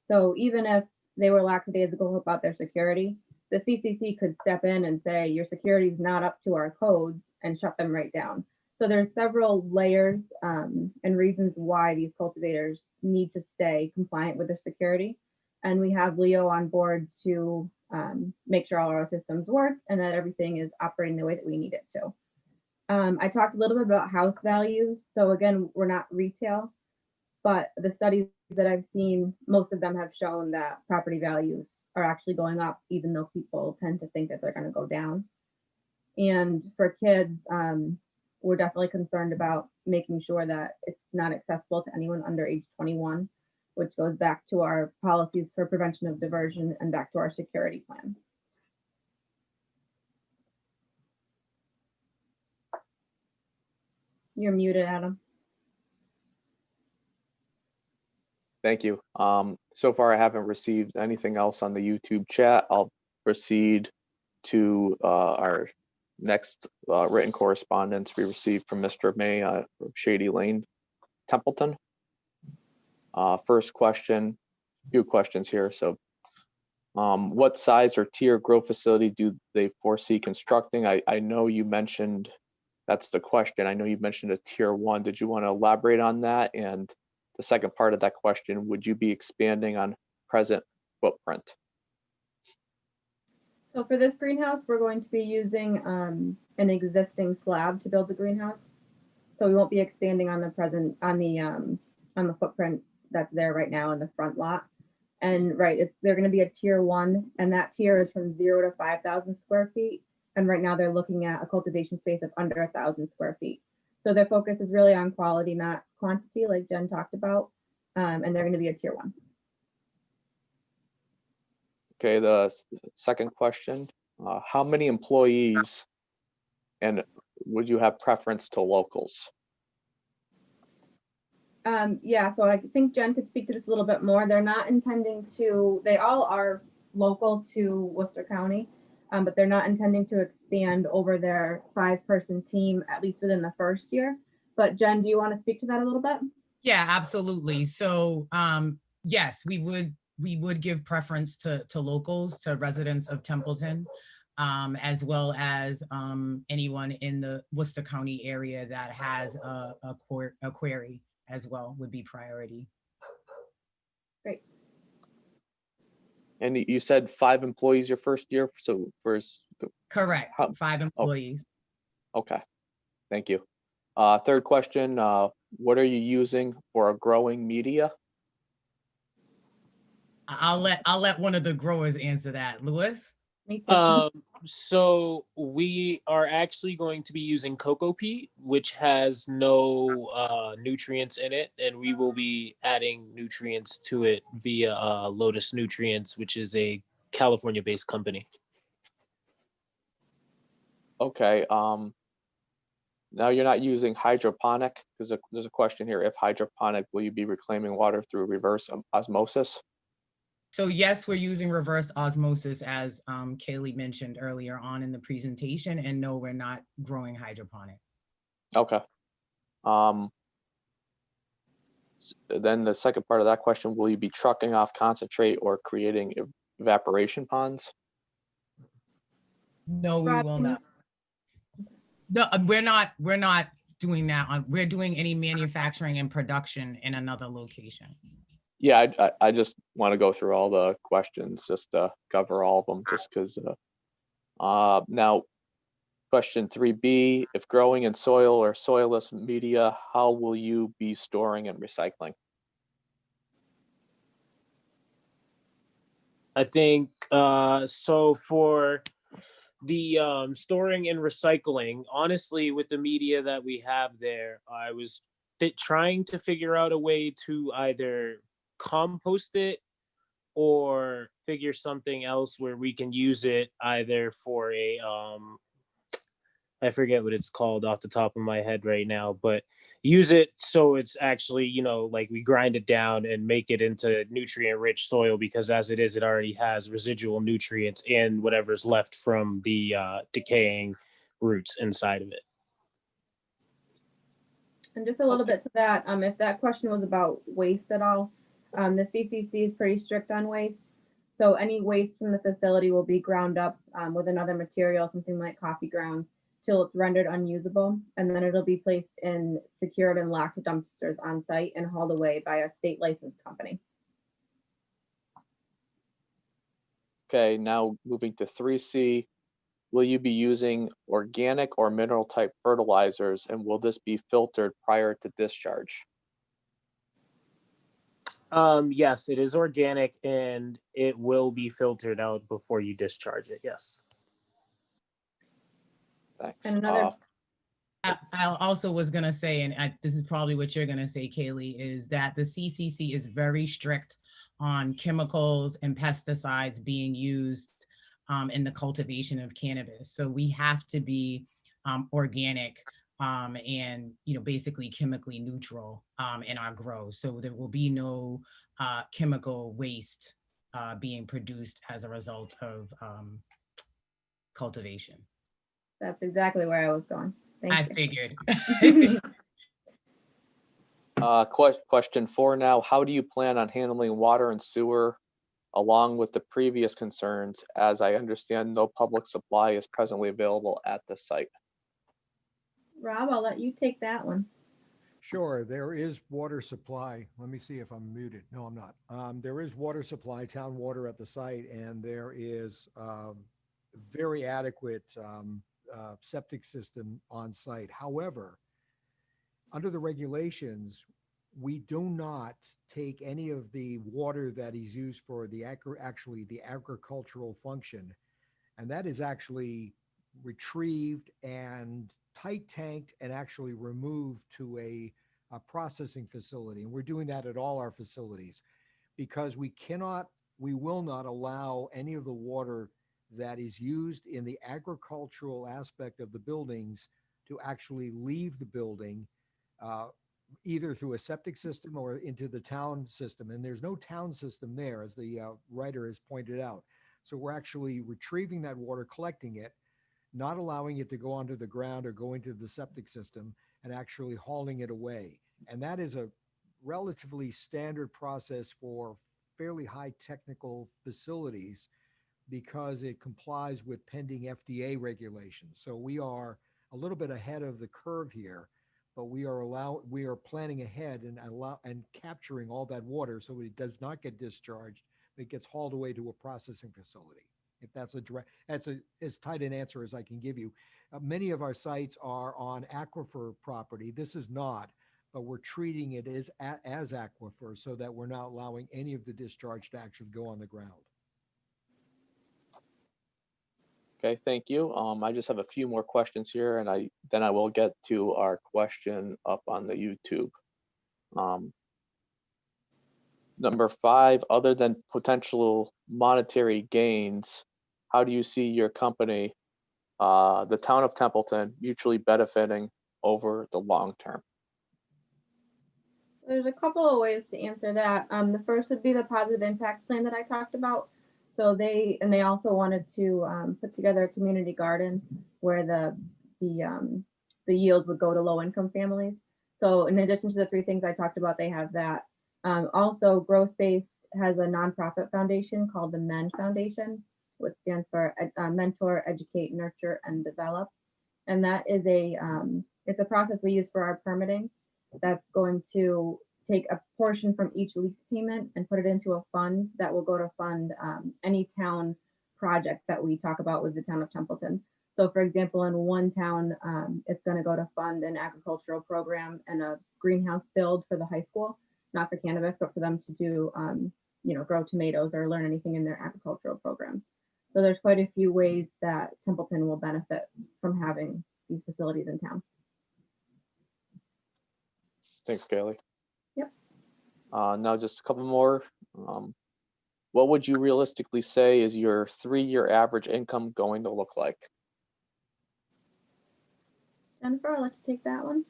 So even if they were lackadaisical about their security, the CCC could step in and say, your security is not up to our codes and shut them right down. So there's several layers and reasons why these cultivators need to stay compliant with their security. And we have Leo on board to make sure all our systems work and that everything is operating the way that we need it to. I talked a little bit about house values. So again, we're not retail, but the studies that I've seen, most of them have shown that property values are actually going up, even though people tend to think that they're going to go down. And for kids, we're definitely concerned about making sure that it's not accessible to anyone under age 21, which goes back to our policies for prevention of diversion and back to our security plan. You're muted, Adam. Thank you. So far, I haven't received anything else on the YouTube chat. I'll proceed to our next written correspondence we received from Mr. May from Shady Lane, Templeton. First question, few questions here. So what size or tier grow facility do they foresee constructing? I know you mentioned, that's the question. I know you mentioned a tier 1. Did you want to elaborate on that? And the second part of that question, would you be expanding on present footprint? So for this greenhouse, we're going to be using an existing slab to build the greenhouse. So we won't be expanding on the present, on the footprint that's there right now in the front lot. And right, they're going to be a tier 1, and that tier is from 0 to 5,000 square feet. And right now they're looking at a cultivation space of under 1,000 square feet. So their focus is really on quality, not quantity, like Jen talked about. And they're going to be a tier 1. Okay, the second question, how many employees and would you have preference to locals? Yeah, so I think Jen could speak to this a little bit more. They're not intending to, they all are local to Worcester County, but they're not intending to expand over their 5-person team, at least within the first year. But Jen, do you want to speak to that a little bit? Yeah, absolutely. So yes, we would give preference to locals, to residents of Templeton, as well as anyone in the Worcester County area that has a query as well would be priority. Great. And you said 5 employees your first year, so first. Correct, 5 employees. Oh, okay, thank you. Third question, what are you using for a growing media? I'll let one of the growers answer that. Louis? Me too. So we are actually going to be using cocoa peat, which has no nutrients in it, and we will be adding nutrients to it via Lotus Nutrients, which is a California-based company. Okay. Now you're not using hydroponic. There's a question here. If hydroponic, will you be reclaiming water through reverse osmosis? So yes, we're using reverse osmosis as Kaylee mentioned earlier on in the presentation, and no, we're not growing hydroponic. Okay. Then the second part of that question, will you be trucking off concentrate or creating evaporation ponds? No, we Rob, will can you- not. No, we're not doing that. We're doing any manufacturing and production in another location. Yeah, I just want to go through all the questions just to cover all of them, just because. Now, question 3B, if growing in soil or soilless media, how will you be storing and recycling? I think so for the storing and recycling, honestly, with the media that we have there, I was trying to figure out a way to either compost it or figure something else where we can use it either for a I forget what it's called off the top of my head right now, but use it so it's actually, like we grind it down and make it into nutrient rich soil, because as it is, it already has residual nutrients and whatever's left from the decaying roots inside of it. And just a little bit to that, if that question was about waste at all, the CCC is pretty strict on waste. So any waste from the facility will be ground up with another material, something like coffee grounds, till it's rendered unusable, and then it'll be placed in secured and locked dumpsters on site and hauled away by a state licensed company. Okay, now moving to 3C, will you be using organic or mineral type fertilizers, and will this be filtered prior to discharge? Yes, it is organic and it will be filtered out before you discharge it. Yes. Thanks. And another I also was going to say, and this is probably what you're going to say, Kaylee, is that the CCC is very strict on chemicals and pesticides being used in the cultivation of cannabis. So we have to be organic and basically chemically neutral in our grow. So there will be no chemical waste being produced as a result of cultivation. That's exactly where I was going. I Thank you. figured. Question 4 now, how do you plan on handling water and sewer along with the previous concerns? As I understand, no public supply is presently available at the site. Rob, I'll let you take that one. Sure, there is water supply. Let me see if I'm muted. No, I'm not. There is water supply, town water at the site, and there is very adequate septic system on site. However, under the regulations, we do not take any of the water that is used for the agricultural function, and that is actually retrieved and tight tanked and actually removed to a processing facility. And we're doing that at all our facilities because we will not allow any of the water that is used in the agricultural aspect of the buildings to actually leave the building, uh, either through a septic system or into the town system. And there's no town system there, as the writer has pointed out. So we're actually retrieving that water, collecting it, not allowing it to go onto the ground or go into the septic system, and actually hauling it away. And that is a relatively standard process for fairly high technical facilities because it complies with pending FDA regulations. So we are a little bit ahead of the curve here, but we are planning ahead and capturing all that water so it does not get discharged, but it gets hauled away to a processing facility. If that's as tight an answer as I can give you. Many of our sites are on aquifer property. This is not, but we're treating it as aquifer so that we're not allowing any of the discharge to actually go on the ground. Okay, thank you. I just have a few more questions here, and then I will get to our question up on the YouTube. Number 5, other than potential monetary gains, how do you see your company, the town of Templeton, mutually benefiting over the long term? There's a couple of ways to answer that. The first would be the positive impact plan that I talked about. So they also wanted to put together a community garden where the yields would go to low income families. So in addition to the 3 things I talked about, they have that. Also, Grow Space has a nonprofit foundation called the MEN Foundation, which stands for Mentor, Educate, Nurture, and Develop. And that is it's a process we use for our permitting. That's going to take a portion from each lease payment and put it into a fund that will go to fund any town project that we talk about with the town of Templeton. So for example, in one town, it's going to go to fund an agricultural program and a greenhouse build for the high school, not for cannabis, but for them to do, grow tomatoes or learn anything in their agricultural programs. So there's quite a few ways that Templeton will benefit from having these facilities in town. Thanks, Kaylee. Yep. Now just a couple more. What would you realistically say is your 3-year average income going to look like? Jennifer, I'll let you take that one.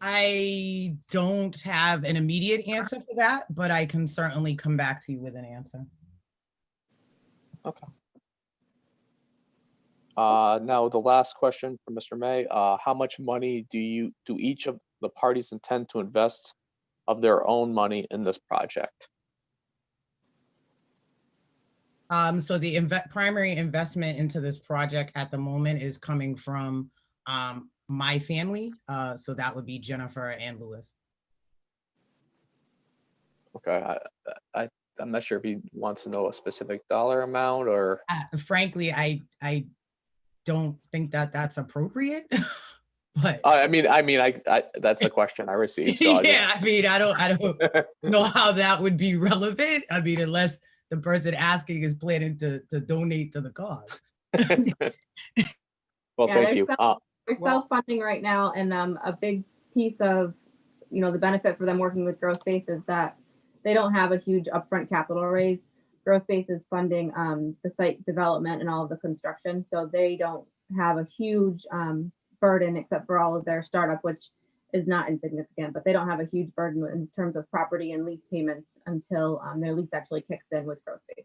I don't have an immediate answer for that, but I can certainly come back to you with an answer. Okay. Now the last question from Mr. May, how much money do each of the parties intend to invest of their own money in this project? So the primary investment into this project at the moment is coming from my family. So that would be Jennifer and Lewis. Okay, I'm not sure if he wants to know a specific dollar amount or. Frankly, I don't think that that's appropriate. But I mean, that's the question I received. So yeah, I don't know how that would be relevant. I mean, unless the person asking is planning to donate to the cause. Well, thank you. They're self-funding right now, and a big piece of the benefit for them working with Grow Space is that they don't have a huge upfront capital raise. Grow Space is funding the site development and all of the construction, so they don't have a huge burden except for all of their startup, which is not insignificant, but they don't have a huge burden in terms of property and lease payments until their lease actually kicks in with Grow Space.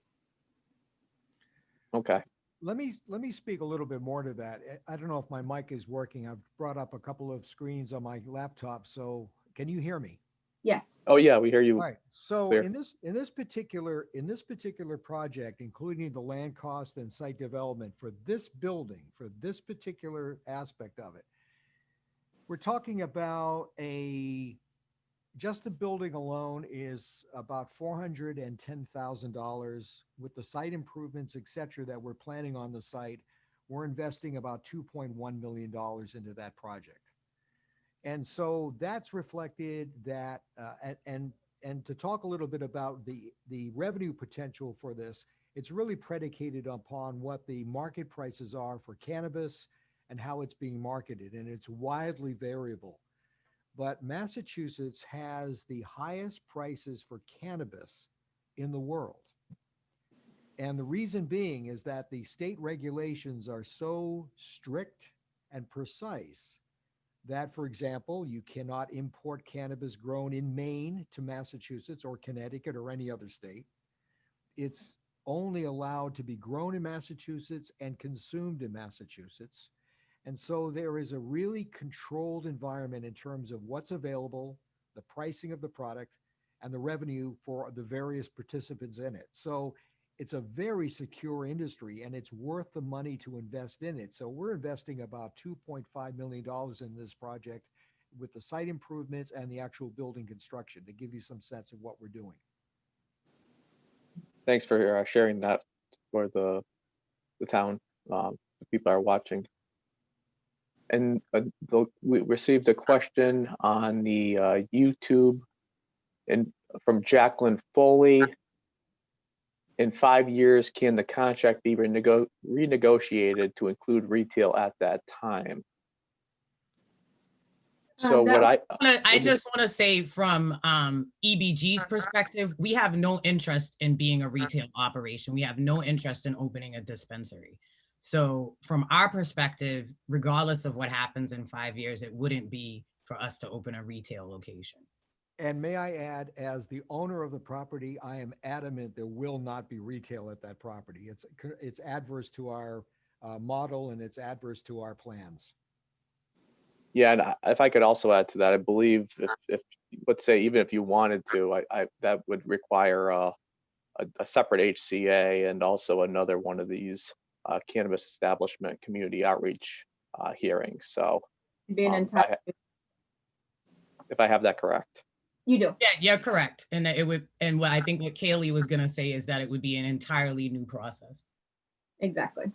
Okay. Let me speak a little bit more to that. I don't know if my mic is working. I've brought up a couple of screens on my laptop. So can you hear me? Yeah. Oh yeah, we hear you. All right. So clear. in this particular project, including the land cost and site development for this building, for this particular aspect of it, we're talking about just the building alone is about $410,000 with the site improvements, et cetera, that we're planning on the site. We're investing about $2.1 million into that project. And so that's reflected that, and to talk a little bit about the revenue potential for this, it's really predicated upon what the market prices are for cannabis and how it's being marketed. And it's widely variable. But Massachusetts has the highest prices for cannabis in the world. And the reason being is that the state regulations are so strict and precise that, for example, you cannot import cannabis grown in Maine to Massachusetts or Connecticut or any other state. It's only allowed to be grown in Massachusetts and consumed in Massachusetts. And so there is a really controlled environment in terms of what's available, the pricing of the product, and the revenue for the various participants in it. So it's a very secure industry and it's worth the money to invest in it. So we're investing about $2.5 million in this project with the site improvements and the actual building construction to give you some sense of what we're doing. Thanks for sharing that for the town. The people are watching. And we received a question on the YouTube from Jacqueline Foley. in 5 years, can the contract be renegotiated to include retail at that time? So that what I just want to say from EBG's perspective, we have no interest in being a retail operation. We have no interest in opening a dispensary. So from our perspective, regardless of what happens in 5 years, it wouldn't be for us to open a retail location. And may I add, as the owner of the property, I am adamant there will not be retail at that property. It's adverse to our model and it's adverse to our plans. Yeah, and if I could also add to that, I believe if let's say even if you wanted to, that would require a separate HCA and also another one of these cannabis establishment community outreach hearings. So be an entire. if I have that correct. You do. Yeah, you're correct. And it would, and what I think what Kaylee was gonna say is that it would be an entirely new process. Exactly.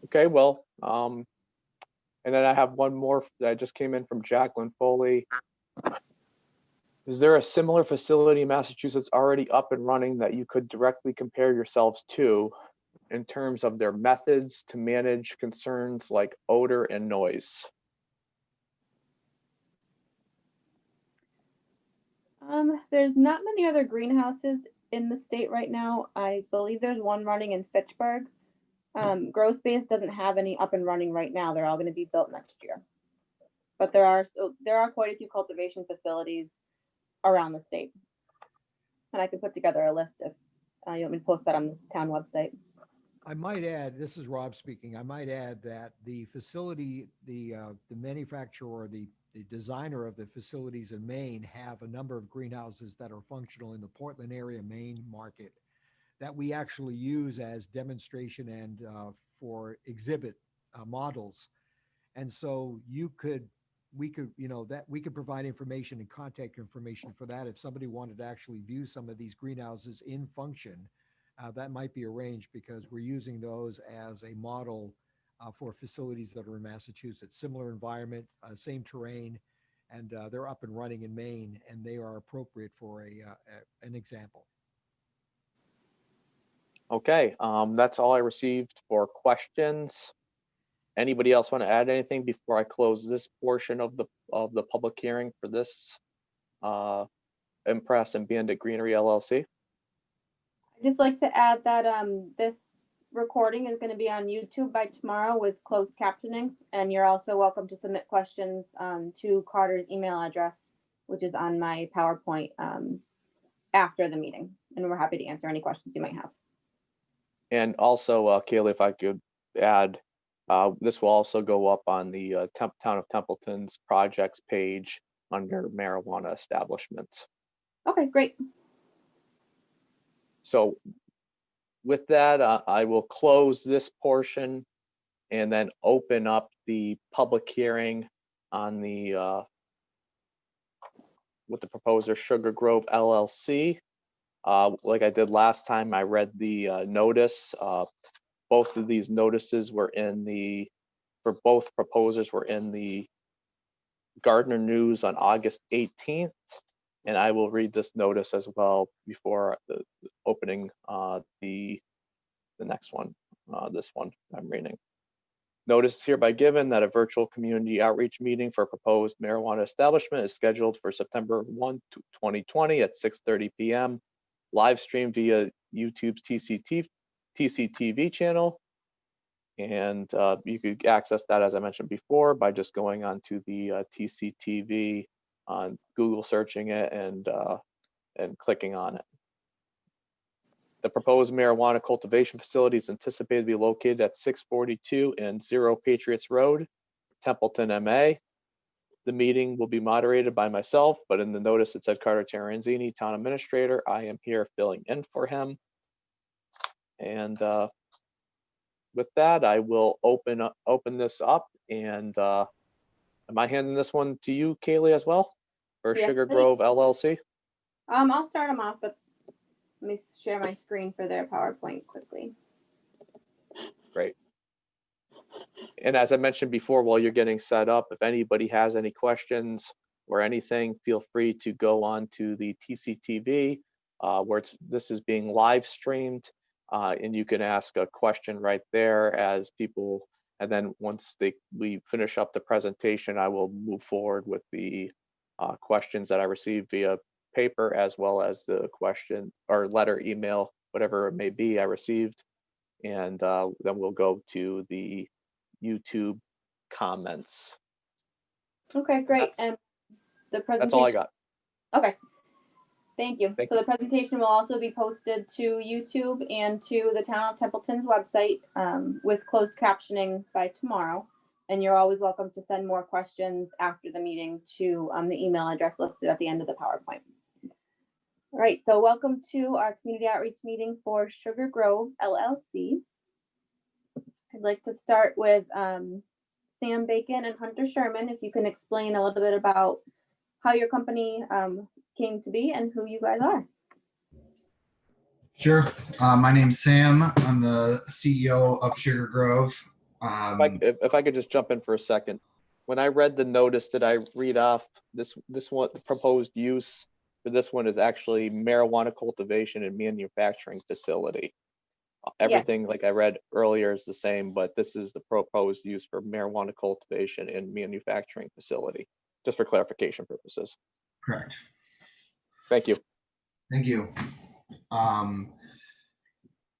Okay, well, and then I have one more that just came in from Jacqueline Foley. Is there a similar facility in Massachusetts already up and running that you could directly compare yourselves to in terms of their methods to manage concerns like odor and noise? There's not many other greenhouses in the state right now. I believe there's one running in Fitchburg. Grow Space doesn't have any up and running right now. They're all going to be built next year. But there are quite a few cultivation facilities around the state. And I can put together a list if you want me to post that on the town website. I might add, this is Rob speaking. I might add that the facility, the manufacturer or the designer of the facilities in Maine have a number of greenhouses that are functional in the Portland area, Maine market that we actually use as demonstration and for exhibit models. And so we could provide information and contact information for that. If somebody wanted to actually view some of these greenhouses in function, that might be arranged because we're using those as a model for facilities that are in Massachusetts, similar environment, same terrain, and they're up and running in Maine, and they are appropriate for an example. Okay, that's all I received for questions. Anybody else want to add anything before I close this portion of the public hearing for this Impress and Bandit Greenery LLC? I'd just like to add that this recording is going to be on YouTube by tomorrow with closed captioning, and you're also welcome to submit questions to Carter's email address, which is on my PowerPoint after the meeting, and we're happy to answer any questions you might have. And also, Kayla, if I could add, this will also go up on the Town of Templeton's projects page under marijuana establishments. Okay, great. So with that, I will close this portion and then open up the public hearing on the with the proposer Sugar Grove LLC. Like I did last time, I read the notice. Both of these notices were for both proposers were in the Gardner News on August 18th. And I will read this notice as well before the opening the next one, this one I'm reading. Notice is hereby given that a virtual community outreach meeting for a proposed marijuana establishment is scheduled for September 1, 2020 at 6:30 p.m. Live stream via YouTube's TCTV channel. And you could access that, as I mentioned before, by just going onto the TCTV, on Google searching it and clicking on it. The proposed marijuana cultivation facility is anticipated to be located at 642 and 0 Patriots Road, Templeton, MA. The meeting will be moderated by myself, but in the notice it said Carter Terranzini, Town Administrator. I am here filling in for him. And with that, I will open this up. And am I handing this one to you, Kaylee, as well, for Yes, Sugar please. Grove LLC? I'll start them off, but let me share my screen for their PowerPoint quickly. Great. And as I mentioned before, while you're getting set up, if anybody has any questions or anything, feel free to go on to the TCTV where this is being live streamed, and you can ask a question right there as people, and then once we finish up the presentation, I will move forward with the questions that I received via paper, as well as the question or letter, email, whatever it may be I received. And then we'll go to the YouTube comments. Okay, great. And the presentation. That's all I got. Okay. Thank you. Thank So the presentation will also be posted to YouTube and to the Town of Templeton's website with closed captioning by tomorrow. And you're always welcome to send more questions after the meeting to the email address listed at the end of the PowerPoint. All right, so welcome to our community outreach meeting for Sugar Grove LLC. I'd like to start with Sam Bacon and Hunter Sherman, if you can explain a little bit about how your company came to be and who you guys are. Sure. My name's Sam. I'm the CEO of Sugar Grove. If I could just jump in for a second. When I read the notice, did I read off this one, the proposed use for this one is actually marijuana cultivation and manufacturing facility. Everything like I read earlier is the same, but this is the proposed use for marijuana cultivation and manufacturing facility, just for clarification purposes. Correct. Thank you. Thank you.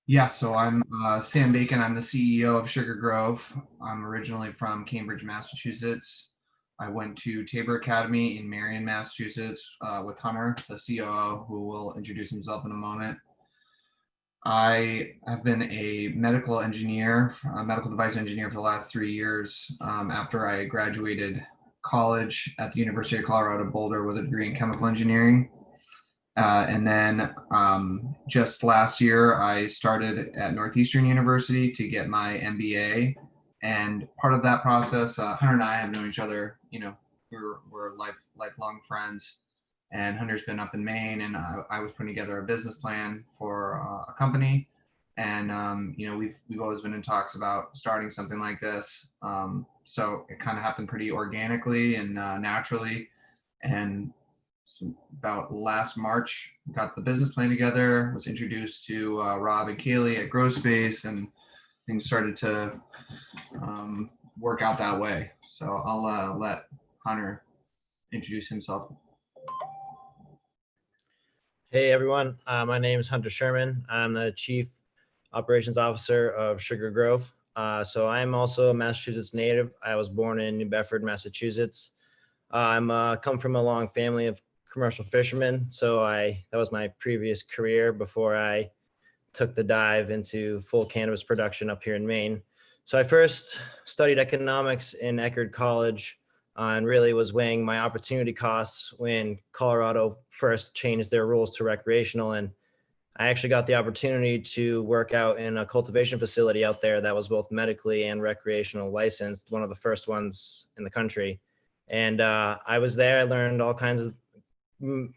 Yeah, so I'm Sam Bacon. I'm the CEO of Sugar Grove. I'm originally from Cambridge, Massachusetts. I went to Tabor Academy in Marion, Massachusetts with Hunter, the COO, who will introduce himself in a moment. I have been a medical engineer, a medical device engineer for the last 3 years after I graduated college at the University of Colorado Boulder with a degree in chemical engineering. And then just last year, I started at Northeastern University to get my MBA. And part of that process, Hunter and I have known each other, we're lifelong friends. And Hunter's been up in Maine, and I was putting together a business plan for a company. And, we've always been in talks about starting something like this. So it kind of happened pretty organically and naturally. And so about last March, got the business plan together, was introduced to Rob and Kaylee at Grow Space, and things started to work out that way. So I'll let Hunter introduce himself. Hey everyone, my name is Hunter Sherman. I'm the Chief Operations Officer of Sugar Grove. So I'm also a Massachusetts native. I was born in New Bedford, Massachusetts. I'm come from a long family of commercial fishermen. So that was my previous career before I took the dive into full cannabis production up here in Maine. So I first studied economics in Eckerd College and really was weighing my opportunity costs when Colorado first changed their rules to recreational. And I actually got the opportunity to work out in a cultivation facility out there that was both medically and recreational licensed, one of the first ones in the country. And I was there, I learned all kinds of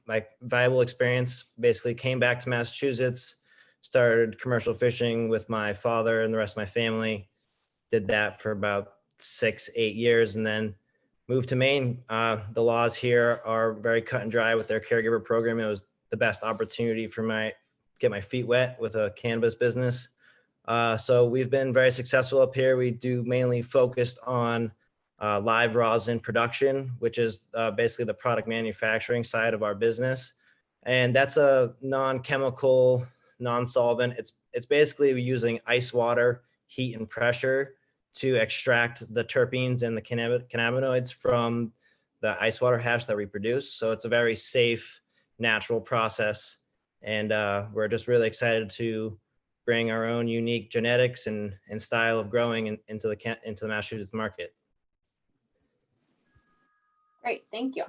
like valuable experience, basically came back to Massachusetts, started commercial fishing with my father and the rest of my family, did that for about 6-8 years, and then moved to Maine. The laws here are very cut and dry with their caregiver program. It was the best opportunity for get my feet wet with a cannabis business. So we've been very successful up here. We do mainly focused on live rosin production, which is basically the product manufacturing side of our business. And that's a non-chemical, non-solvent. It's basically using ice water, heat, and pressure to extract the terpenes and the cannabinoids from the ice water hash that we produce. So it's a very safe, natural process. And we're just really excited to bring our own unique genetics and style of growing into the Massachusetts market. Great, thank you.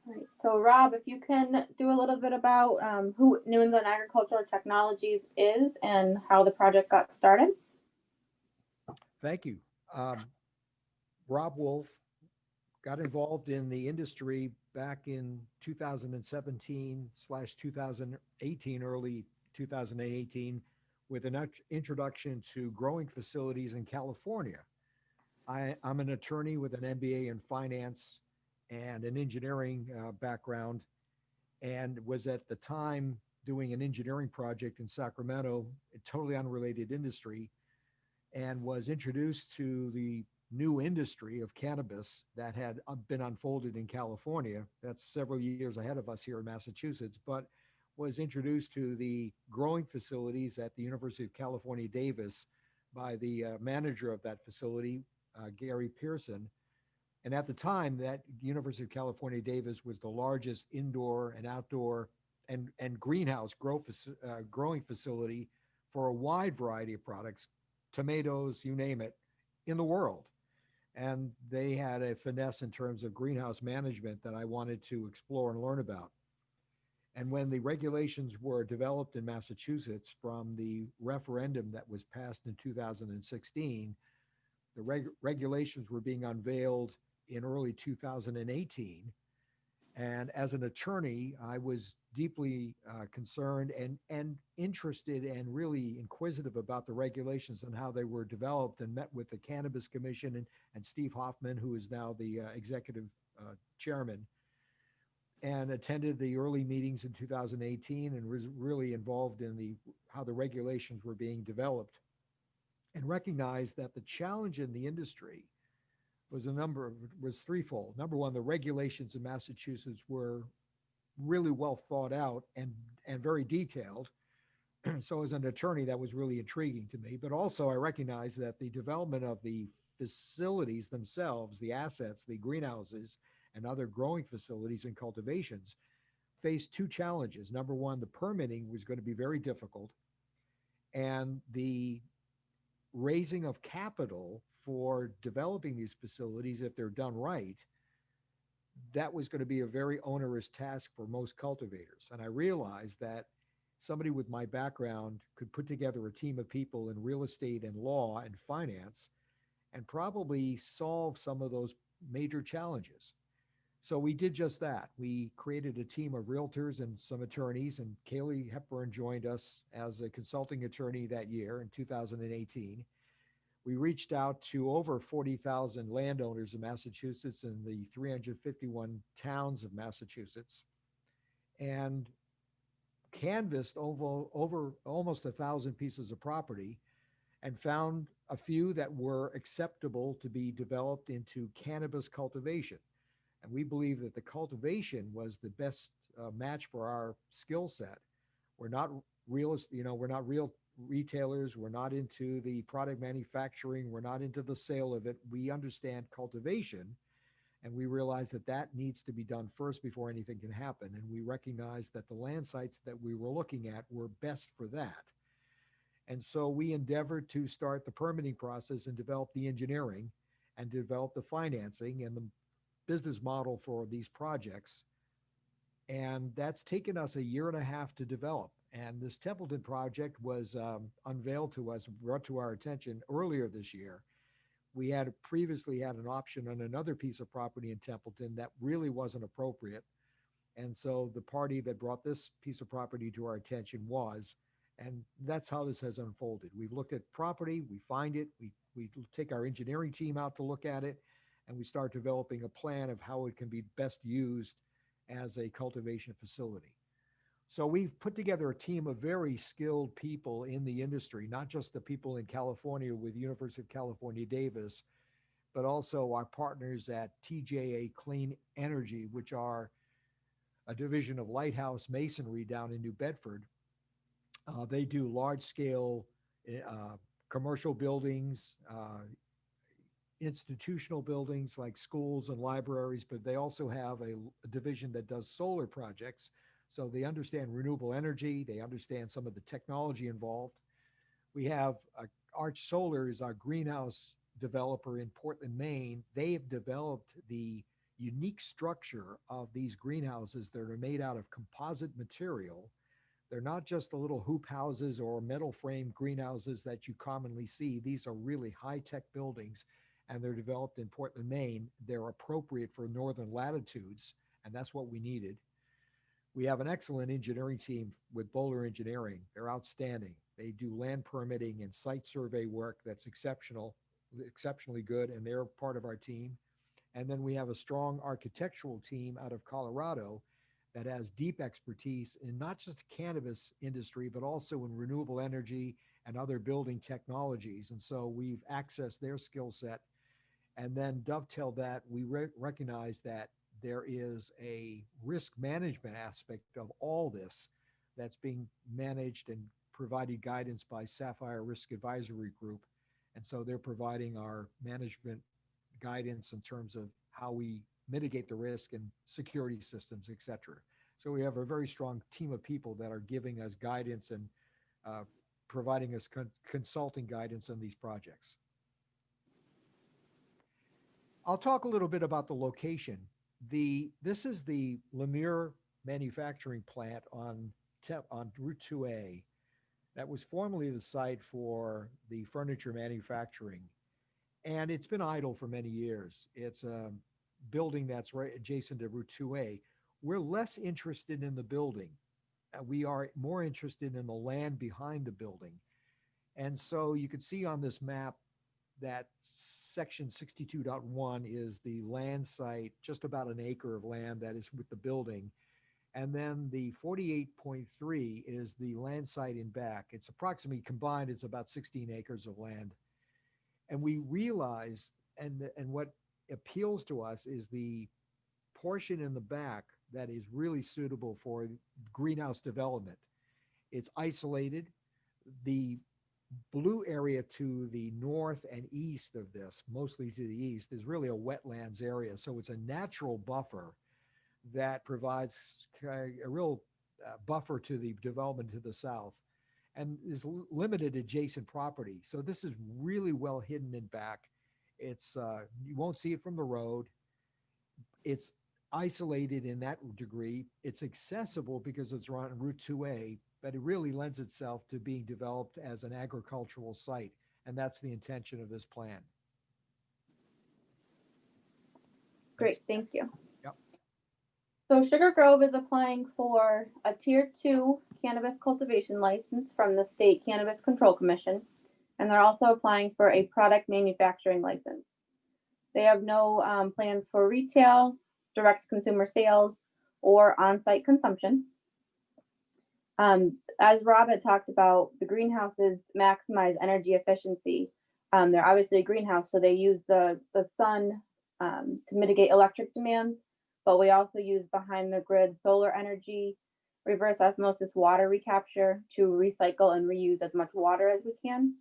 All right, so Rob, if you can do a little bit about who New England Agricultural Technologies is and how the project got started. Thank you. Rob Wolf got involved in the industry back in 2017/2018, early 2018, with an introduction to growing facilities in California. I'm an attorney with an MBA in finance and an engineering background. and was at the time doing an engineering project in Sacramento, a totally unrelated industry, and was introduced to the new industry of cannabis that had been unfolded in California. That's several years ahead of us here in Massachusetts, but was introduced to the growing facilities at the University of California, Davis by the manager of that facility, Gary Pearson. And at the time, that University of California, Davis was the largest indoor and outdoor and greenhouse growing facility for a wide variety of products, tomatoes, you name it, in the world. And they had a finesse in terms of greenhouse management that I wanted to explore and learn about. And when the regulations were developed in Massachusetts from the referendum that was passed in 2016, the regulations were being unveiled in early 2018. And as an attorney, I was deeply concerned and interested and really inquisitive about the regulations and how they were developed, and met with the Cannabis Commission and Steve Hoffman, who is now the executive chairman, and attended the early meetings in 2018 and was really involved in how the regulations were being developed, and recognized that the challenge in the industry was threefold. Number one, the regulations in Massachusetts were really well thought out and very detailed. So as an attorney, that was really intriguing to me. But also I recognized that the development of the facilities themselves, the assets, the greenhouses, and other growing facilities and cultivations faced two challenges. Number one, the permitting was going to be very difficult, and the raising of capital for developing these facilities, if they're done right, that was going to be a very onerous task for most cultivators. And I realized that somebody with my background could put together a team of people in real estate and law and finance and probably solve some of those major challenges. So we did just that. We created a team of realtors and some attorneys, and Kaylee Hepburn joined us as a consulting attorney that year in 2018. We reached out to over 40,000 landowners in Massachusetts and the 351 towns of Massachusetts, and canvassed over almost 1,000 pieces of property, and found a few that were acceptable to be developed into cannabis cultivation. And we believe that the cultivation was the best match for our skill set. We're not we're not real retailers. We're not into the product manufacturing. We're not into the sale of it. We understand cultivation, and we realize that that needs to be done first before anything can happen. And we recognize that the land sites that we were looking at were best for that. And so we endeavored to start the permitting process and develop the engineering and develop the financing and the business model for these projects. And that's taken us a year and a half to develop. And this Templeton project was unveiled to us, brought to our attention earlier this year. We had previously had an option on another piece of property in Templeton that really wasn't appropriate. And so the party that brought this piece of property to our attention was, and that's how this has unfolded. We've looked at property, we find it, we take our engineering team out to look at it, and we start developing a plan of how it can be best used as a cultivation facility. So we've put together a team of very skilled people in the industry, not just the people in California with University of California, Davis, but also our partners at TJA Clean Energy, which are a division of Lighthouse Masonry down in New Bedford. They do large scale commercial buildings, institutional buildings like schools and libraries, but they also have a division that does solar projects. So they understand renewable energy. They understand some of the technology involved. We have Arch Solar is our greenhouse developer in Portland, Maine. They have developed the unique structure of these greenhouses that are made out of composite material. They're not just the little hoop houses or metal frame greenhouses that you commonly see. These are really high-tech buildings, and they're developed in Portland, Maine. They're appropriate for northern latitudes, and that's what we needed. We have an excellent engineering team with Bowler Engineering. They're outstanding. They do land permitting and site survey work that's exceptionally good, and they're part of our team. And then we have a strong architectural team out of Colorado that has deep expertise in not just the cannabis industry, but also in renewable energy and other building technologies. And so we've accessed their skill set and then dovetail that. We recognize that there is a risk management aspect of all this that's being managed and provided guidance by Sapphire Risk Advisory Group. And so they're providing our management guidance in terms of how we mitigate the risk and security systems, et cetera. So we have a very strong team of people that are giving us guidance and providing us consulting guidance on these projects. I'll talk a little bit about the location. This is the Lemire manufacturing plant on Route 2A. That was formerly the site for the furniture manufacturing. And it's been idle for many years. It's a building that's right adjacent to Route 2A. We're less interested in the building. We are more interested in the land behind the building. And so you can see on this map that section 62.1 is the land site, just about an acre of land that is with the building. And then the 48.3 is the land site in back. It's approximately combined, it's about 16 acres of land. And we realized, and what appeals to us is the portion in the back that is really suitable for greenhouse development. It's isolated. The blue area to the north and east of this, mostly to the east, is really a wetlands area. So it's a natural buffer that provides a real buffer to the development to the south and is limited adjacent property. So this is really well hidden in back. It's you won't see it from the road. It's isolated in that degree. It's accessible because it's on Route 2A, but it really lends itself to being developed as an agricultural site. And that's the intention of this plan. Great, thank you. Yep. So Sugar Grove is applying for a Tier 2 cannabis cultivation license from the State Cannabis Control Commission, and they're also applying for a product manufacturing license. They have no plans for retail, direct consumer sales, or on-site consumption. As Rob had talked about, the greenhouses maximize energy efficiency. They're obviously a greenhouse, so they use the sun to mitigate electric demands, but we also use behind the grid solar energy, reverse osmosis water recapture to recycle and reuse as much water as we can,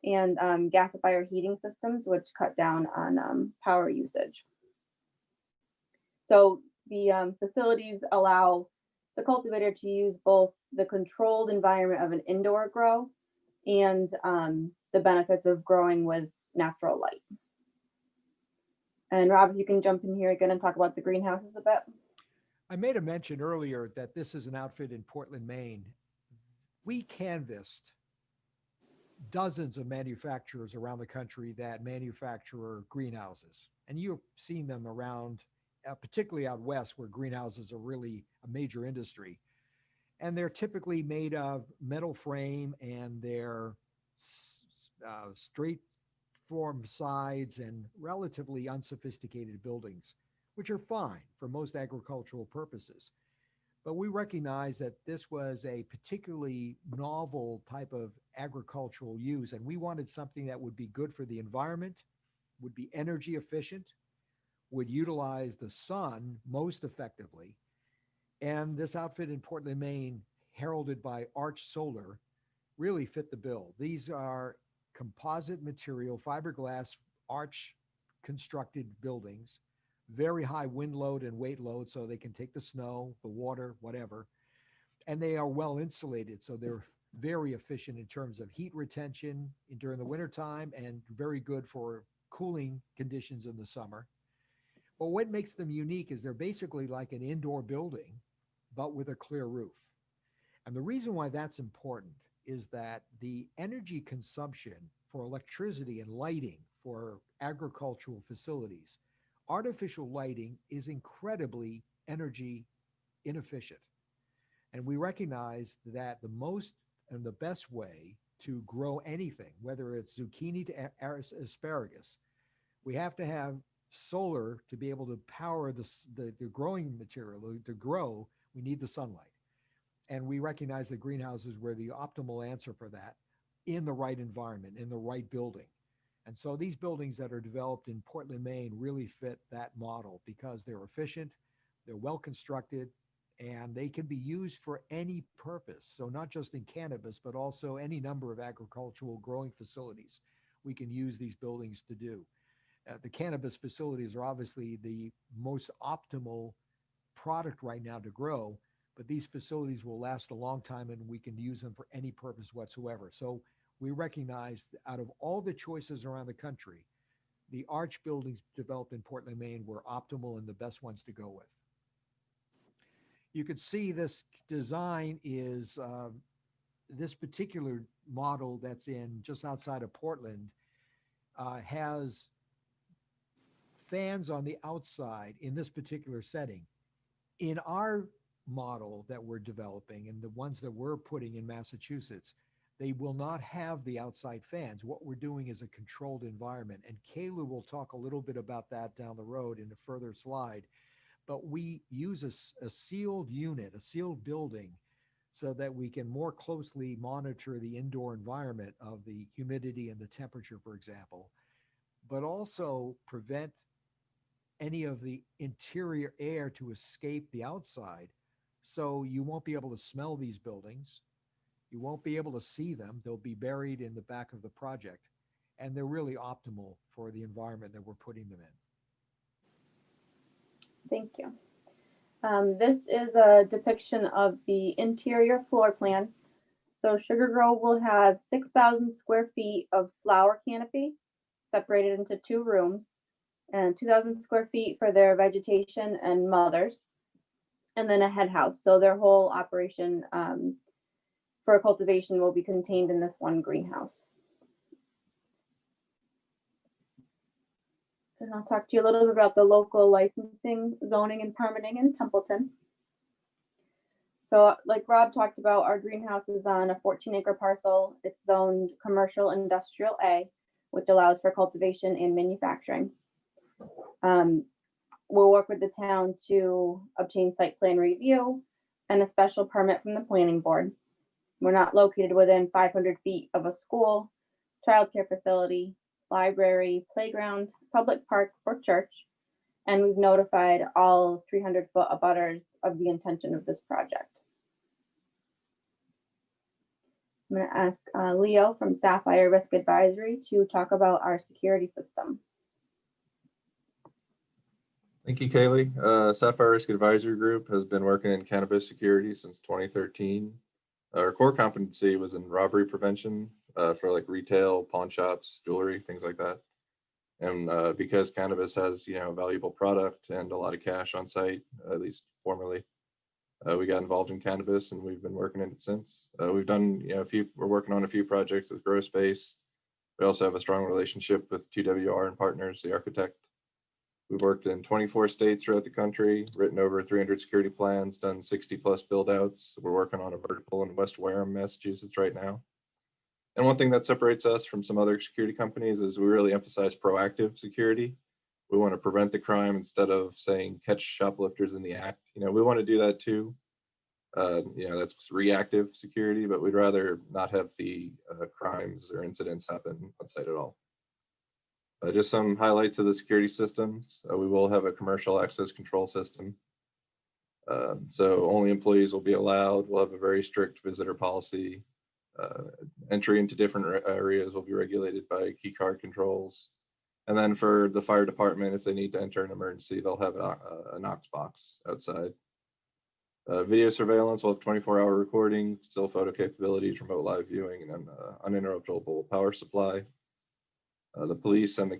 and gasifier heating systems, which cut down on power usage. So the facilities allow the cultivator to use both the controlled environment of an indoor grow and the benefits of growing with natural light. And Rob, you can jump in here again and talk about the greenhouses a bit. I made a mention earlier that this is an outfit in Portland, Maine. We canvassed dozens of manufacturers around the country that manufacture greenhouses. And you've seen them around, particularly out west, where greenhouses are really a major industry. And they're typically made of metal frame, and they're straight form sides and relatively unsophisticated buildings, which are fine for most agricultural purposes. But we recognize that this was a particularly novel type of agricultural use, and we wanted something that would be good for the environment, would be energy efficient, would utilize the sun most effectively. And this outfit in Portland, Maine, heralded by Arch Solar, really fit the bill. These are composite material, fiberglass, arch constructed buildings, very high wind load and weight load, so they can take the snow, the water, whatever. And they are well insulated, so they're very efficient in terms of heat retention during the wintertime and very good for cooling conditions in the summer. But what makes them unique is they're basically like an indoor building, but with a clear roof. And the reason why that's important is that the energy consumption for electricity and lighting for agricultural facilities, artificial lighting is incredibly energy inefficient. And we recognize that the most and the best way to grow anything, whether it's zucchini to asparagus, we have to have solar to be able to power the growing material to grow We need the sunlight. And we recognize that greenhouses were the optimal answer for that in the right environment, in the right building. And so these buildings that are developed in Portland, Maine really fit that model because they're efficient, they're well constructed, and they can be used for any purpose. So not just in cannabis, but also any number of agricultural growing facilities we can use these buildings to do. The cannabis facilities are obviously the most optimal product right now to grow, but these facilities will last a long time and we can use them for any purpose whatsoever. So we recognize that out of all the choices around the country, the arch buildings developed in Portland, Maine were optimal and the best ones to go with. You can see this design is this particular model that's in just outside of Portland has fans on the outside in this particular setting. In our model that we're developing and the ones that we're putting in Massachusetts, they will not have the outside fans. What we're doing is a controlled environment. And Kayla will talk a little bit about that down the road in a further slide. But we use a sealed unit, a sealed building, so that we can more closely monitor the indoor environment of the humidity and the temperature, for example, but also prevent any of the interior air to escape the outside. So you won't be able to smell these buildings. You won't be able to see them. They'll be buried in the back of the project. And they're really optimal for the environment that we're putting them in. Thank you. This is a depiction of the interior floor plan. So Sugar Grove will have 6,000 square feet of flower canopy separated into 2 rooms and 2,000 square feet for their vegetation and mothers, and then a head house. So their whole operation for cultivation will be contained in this one greenhouse. And I'll talk to you a little bit about the local licensing, zoning, and permitting in Templeton. So like Rob talked about, our greenhouse is on a 14-acre parcel. It's zoned commercial industrial A, which allows for cultivation and manufacturing. We'll work with the town to obtain site plan review and a special permit from the planning board. We're not located within 500 feet of a school, childcare facility, library, playground, public park, or church. And we've notified all 300-foot abutters of the intention of this project. I'm going to ask Leo from Sapphire Risk Advisory to talk about our security system. Thank you, Kaylee. Sapphire Risk Advisory Group has been working in cannabis security since 2013. Our core competency was in robbery prevention for like retail, pawn shops, jewelry, things like that. And because cannabis has, a valuable product and a lot of cash on site, at least formerly, we got involved in cannabis and we've been working in it since. We've done, we're working on a few projects with Grow Space. We also have a strong relationship with TWR and Partners, the architect. We've worked in 24 states throughout the country, written over 300 security plans, done 60 plus build outs. We're working on a vertical in West Wareham, Massachusetts right now. And one thing that separates us from some other security companies is we really emphasize proactive security. We want to prevent the crime instead of saying catch shoplifters in the act. We want to do that too. That's reactive security, but we'd rather not have the crimes or incidents happen on site at all. Just some highlights of the security systems. We will have a commercial access control system. So only employees will be allowed. We'll have a very strict visitor policy. Entry into different areas will be regulated by key card controls. And then for the fire department, if they need to enter an emergency, they'll have a Knox box outside. Video surveillance will have 24-hour recording, still photo capabilities, remote live viewing, and an uninterruptible power supply. The police and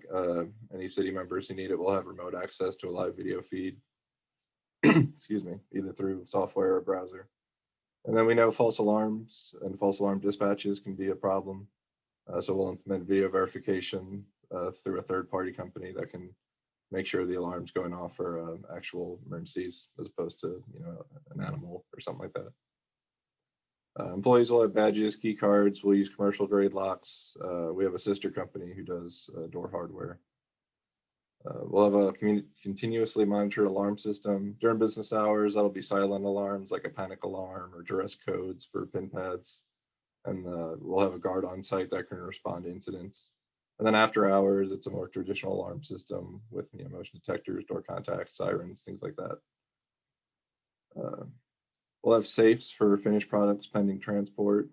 any city members who need it will have remote access to a live video feed, excuse me, either through software or browser. And then we know false alarms and false alarm dispatches can be a problem. So we'll implement video verification through a third-party company that can make sure the alarm's going off for actual emergencies as opposed to, an animal or something like that. Employees will have badges, key cards. We'll use commercial grade locks. We have a sister company who does door hardware. We'll have a continuously monitored alarm system during business hours. That'll be silent alarms like a panic alarm or duress codes for pin pads. And we'll have a guard on site that can respond to incidents. And then after hours, it's a more traditional alarm system with motion detectors, door contacts, sirens, things like that. We'll have safes for finished products pending transport.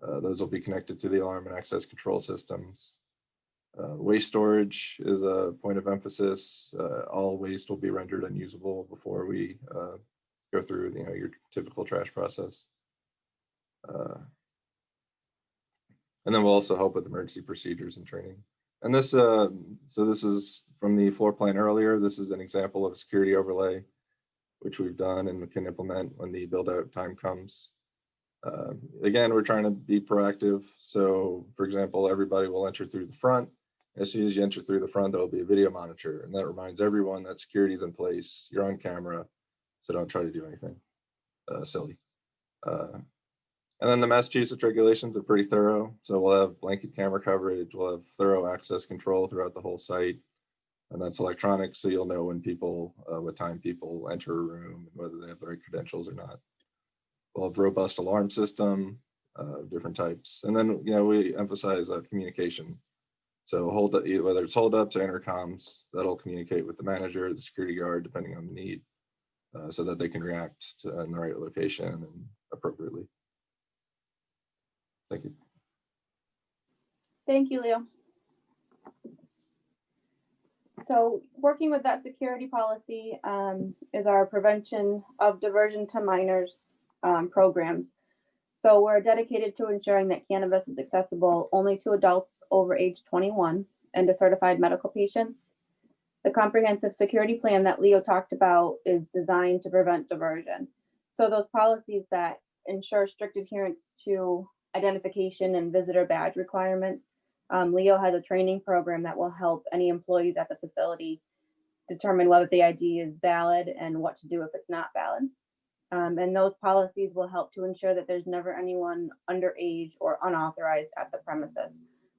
Those will be connected to the alarm and access control systems. Waste storage is a point of emphasis. All waste will be rendered unusable before we go through your typical trash process. And then we'll also help with emergency procedures and training. And this, so this is from the floor plan earlier. This is an example of a security overlay, which we've done and we can implement when the build out time comes. Again, we're trying to be proactive. So for example, everybody will enter through the front. As soon as you enter through the front, there'll be a video monitor, and that reminds everyone that security is in place. You're on camera, so don't try to do anything silly. And then the Massachusetts regulations are pretty thorough. So we'll have blanket camera coverage. We'll have thorough access control throughout the whole site. And that's electronic, so you'll know when people, what time people enter a room, and whether they have the right credentials or not. We'll have robust alarm system, different types. And then, we emphasize communication. So whether it's holdups or intercoms, that'll communicate with the manager, the security guard, depending on the need, so that they can react to in the right location and appropriately. Thank you. Thank you, Leo. So working with that security policy is our prevention of diversion to minors programs. So we're dedicated to ensuring that cannabis is accessible only to adults over age 21 and to certified medical patients. The comprehensive security plan that Leo talked about is designed to prevent diversion. So those policies that ensure strict adherence to identification and visitor badge requirements. Leo has a training program that will help any employees at the facility determine whether the ID is valid and what to do if it's not valid. And those policies will help to ensure that there's never anyone underage or unauthorized at the premises.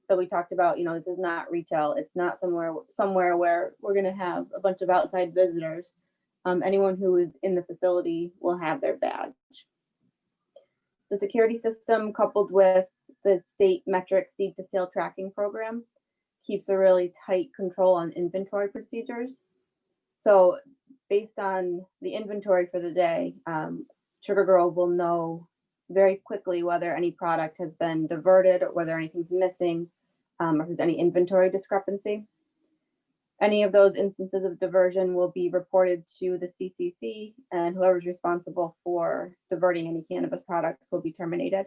So we talked about, this is not retail. It's not somewhere where we're going to have a bunch of outside visitors. Anyone who is in the facility will have their badge. The security system, coupled with the state metric seed to sale tracking program, keeps a really tight control on inventory procedures. So based on the inventory for the day, Sugar Grove will know very quickly whether any product has been diverted or whether anything's missing, or if there's any inventory discrepancy. Any of those instances of diversion will be reported to the CCC, and whoever's responsible for diverting any cannabis products will be terminated.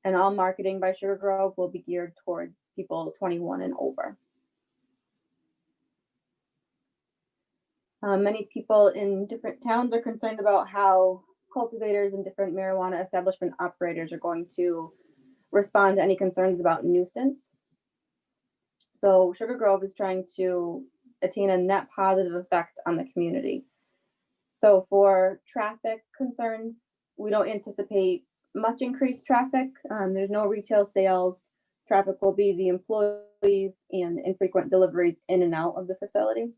And all marketing by Sugar Grove will be geared towards people 21 and over. Many people in different towns are concerned about how cultivators and different marijuana establishment operators are going to respond to any concerns about nuisance. So Sugar Grove is trying to attain a net positive effect on the community. So for traffic concerns, we don't anticipate much increased traffic. There's no retail sales. Traffic will be the employees and infrequent deliveries in and out of the facility.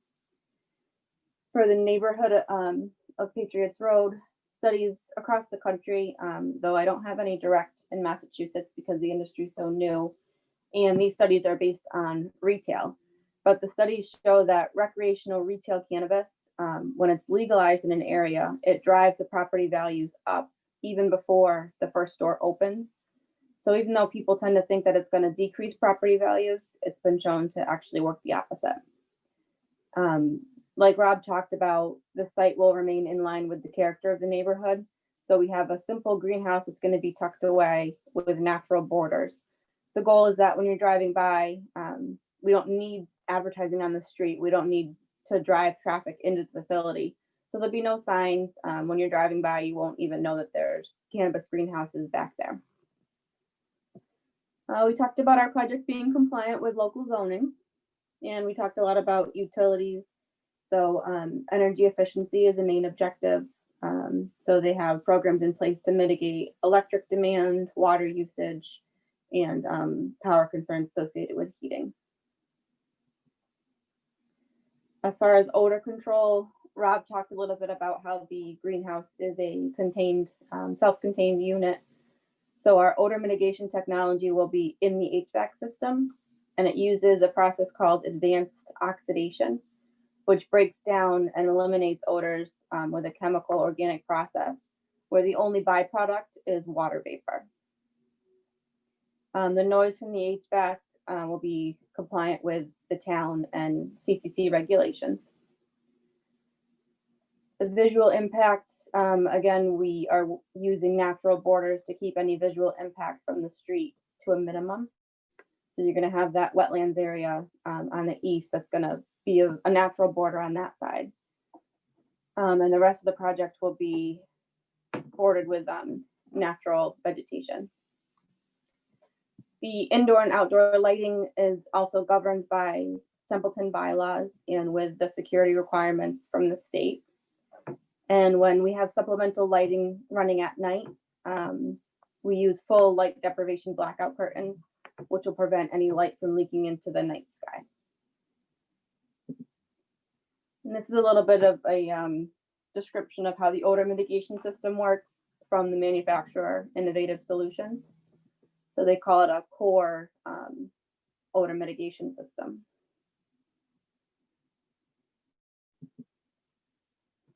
For the neighborhood of Patriots Road, studies across the country, though I don't have any direct in Massachusetts because the industry is so new, and these studies are based on retail. But the studies show that recreational retail cannabis, when it's legalized in an area, it drives the property values up even before the first store opens. So even though people tend to think that it's going to decrease property values, it's been shown to actually work the opposite. Like Rob talked about, the site will remain in line with the character of the neighborhood. So we have a simple greenhouse that's going to be tucked away with natural borders. The goal is that when you're driving by, we don't need advertising on the street. We don't need to drive traffic into the facility. So there'll be no signs. When you're driving by, you won't even know that there's cannabis greenhouses back there. We talked about our project being compliant with local zoning, and we talked a lot about utilities. So energy efficiency is a main objective. So they have programs in place to mitigate electric demand, water usage, and power concerns associated with heating. As far as odor control, Rob talked a little bit about how the greenhouse is a contained, self-contained unit. So our odor mitigation technology will be in the HVAC system, and it uses a process called advanced oxidation, which breaks down and eliminates odors with a chemical organic process, where the only byproduct is water vapor. The noise from the HVAC will be compliant with the town and CCC regulations. The visual impact, again, we are using natural borders to keep any visual impact from the street to a minimum. So you're going to have that wetlands area on the east that's going to be a natural border on that side. And the rest of the project will be bordered with natural vegetation. The indoor and outdoor lighting is also governed by Templeton bylaws and with the security requirements from the state. And when we have supplemental lighting running at night, we use full light deprivation blackout curtains, which will prevent any light from leaking into the night sky. And this is a little bit of a description of how the odor mitigation system works from the manufacturer, Innovative Solutions. So they call it a core odor mitigation system.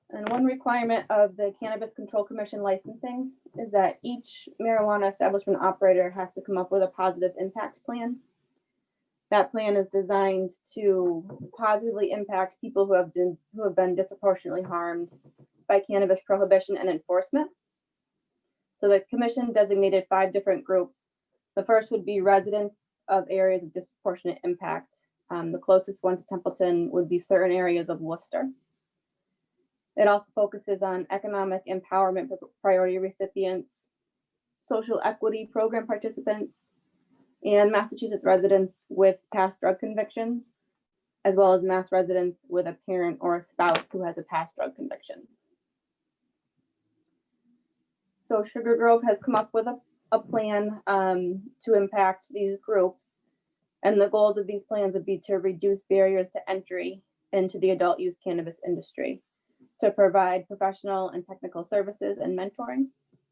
And one requirement of the Cannabis Control Commission licensing is that each marijuana establishment operator has to come up with a positive impact plan. That plan is designed to positively impact people who have been disproportionately harmed by cannabis prohibition and enforcement. So the commission designated 5 different groups. The first would be residents of areas of disproportionate impact. The closest one to Templeton would be certain areas of Worcester. It also focuses on economic empowerment for priority recipients, social equity program participants, and Massachusetts residents with past drug convictions, as well as Mass residents with a parent or a spouse who has a past drug conviction. So Sugar Grove has come up with a plan to impact these groups. And the goals of these plans would be to reduce barriers to entry into the adult use cannabis industry, to provide professional and technical services and mentoring,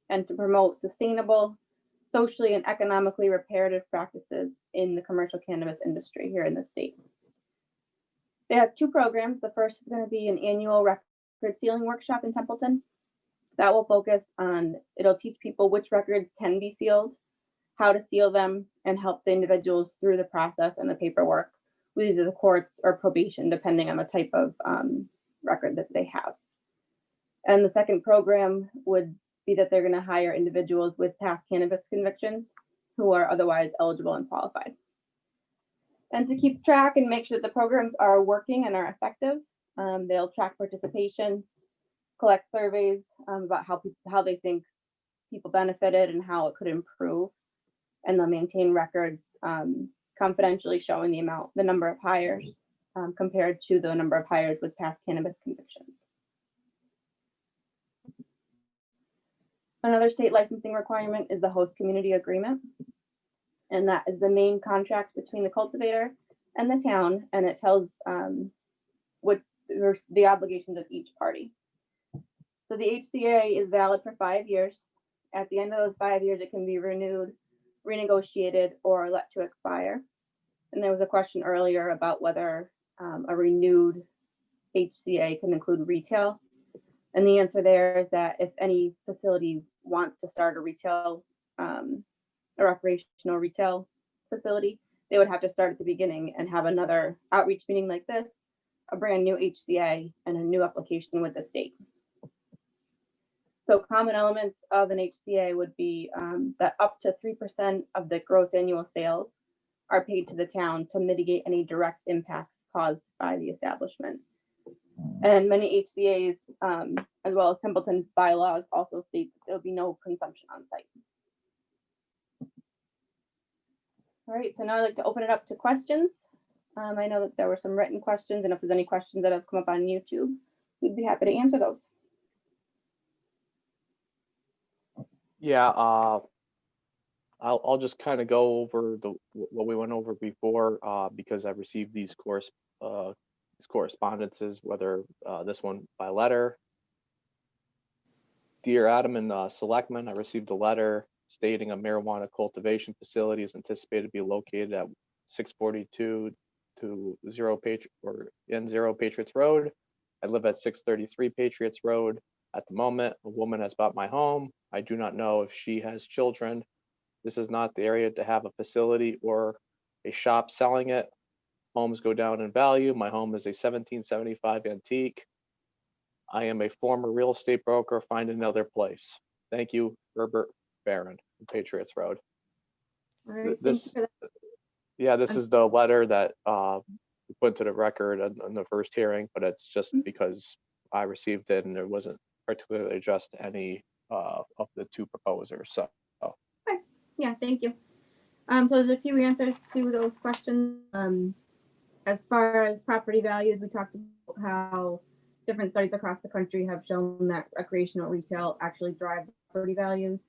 and to promote sustainable, socially and economically reparative practices in the commercial cannabis industry here in the state. They have 2 programs. The first is going to be an annual record sealing workshop in Templeton. That will focus on, it'll teach people which records can be sealed, how to seal them, and help the individuals through the process and the paperwork with either the courts or probation, depending on the type of record that they have. And the second program would be that they're going to hire individuals with past cannabis convictions who are otherwise eligible and qualified. And to keep track and make sure that the programs are working and are effective, they'll track participation, collect surveys about how they think people benefited and how it could improve, and they'll maintain records confidentially showing the number of hires compared to the number of hires with past cannabis convictions. Another state licensing requirement is the host community agreement, and that is the main contract between the cultivator and the town, and it tells what the obligations of each party. So the HCA is valid for 5 years. At the end of those 5 years, it can be renewed, renegotiated, or let to expire. And there was a question earlier about whether a renewed HCA can include retail. And the answer there is that if any facility wants to start a retail, a recreational retail facility, they would have to start at the beginning and have another outreach meeting like this, a brand new HCA, and a new application with the state. So common elements of an HCA would be that up to 3% of the gross annual sales are paid to the town to mitigate any direct impacts caused by the establishment. And many HCAs, as well as Templeton's bylaws, also state that there'll be no consumption on site. All right, so now I'd like to open it up to questions. I know that there were some written questions, and if there's any questions that have come up on YouTube, we'd be happy to answer those. Yeah, I'll just kind of go over what we went over before because I received these these correspondences, whether this one by letter. Dear Adam and Selectmen, I received a letter stating a marijuana cultivation facility is anticipated to be located at 642 to N0 Patriots Road. I live at 633 Patriots Road. At the moment, a woman has bought my home. I do not know if she has children. This is not the area to have a facility or a shop selling it. Homes go down in value. My home is a 1775 antique. I am a former real estate broker. Find another place. Thank you, Herbert Barron, Patriots Road. All right, thank you This, for that. yeah, this is the letter that we put to the record in the first hearing, but it's just because I received it and it wasn't particularly addressed to any of the two proposers. So, Okay. Yeah, thank you. So there's a few answers to those questions. As far as property values, we talked about how different studies across the country have shown that recreational retail actually drives property values.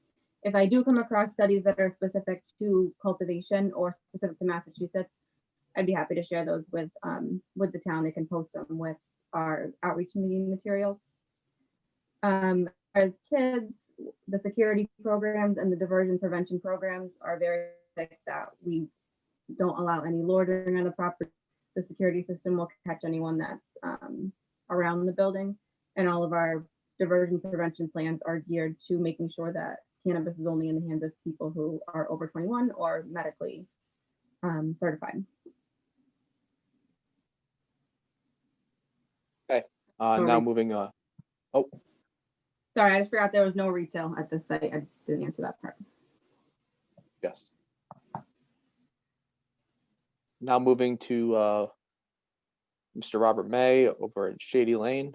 If I do come across studies that are specific to cultivation or specific to Massachusetts, I'd be happy to share those with the town. They can post them with our outreach meeting materials. As kids, the security programs and the diversion prevention programs are very strict that we don't allow any loitering on the property. The security system will catch anyone that's around the building, and all of our diversion prevention plans are geared to making sure that cannabis is only in the hands of people who are over 21 or medically certified. okay. Now Alright. moving on. Sorry, I just forgot there was no retail at this site. I just didn't answer that part. Yes. Now moving to Mr. Robert May over at Shady Lane,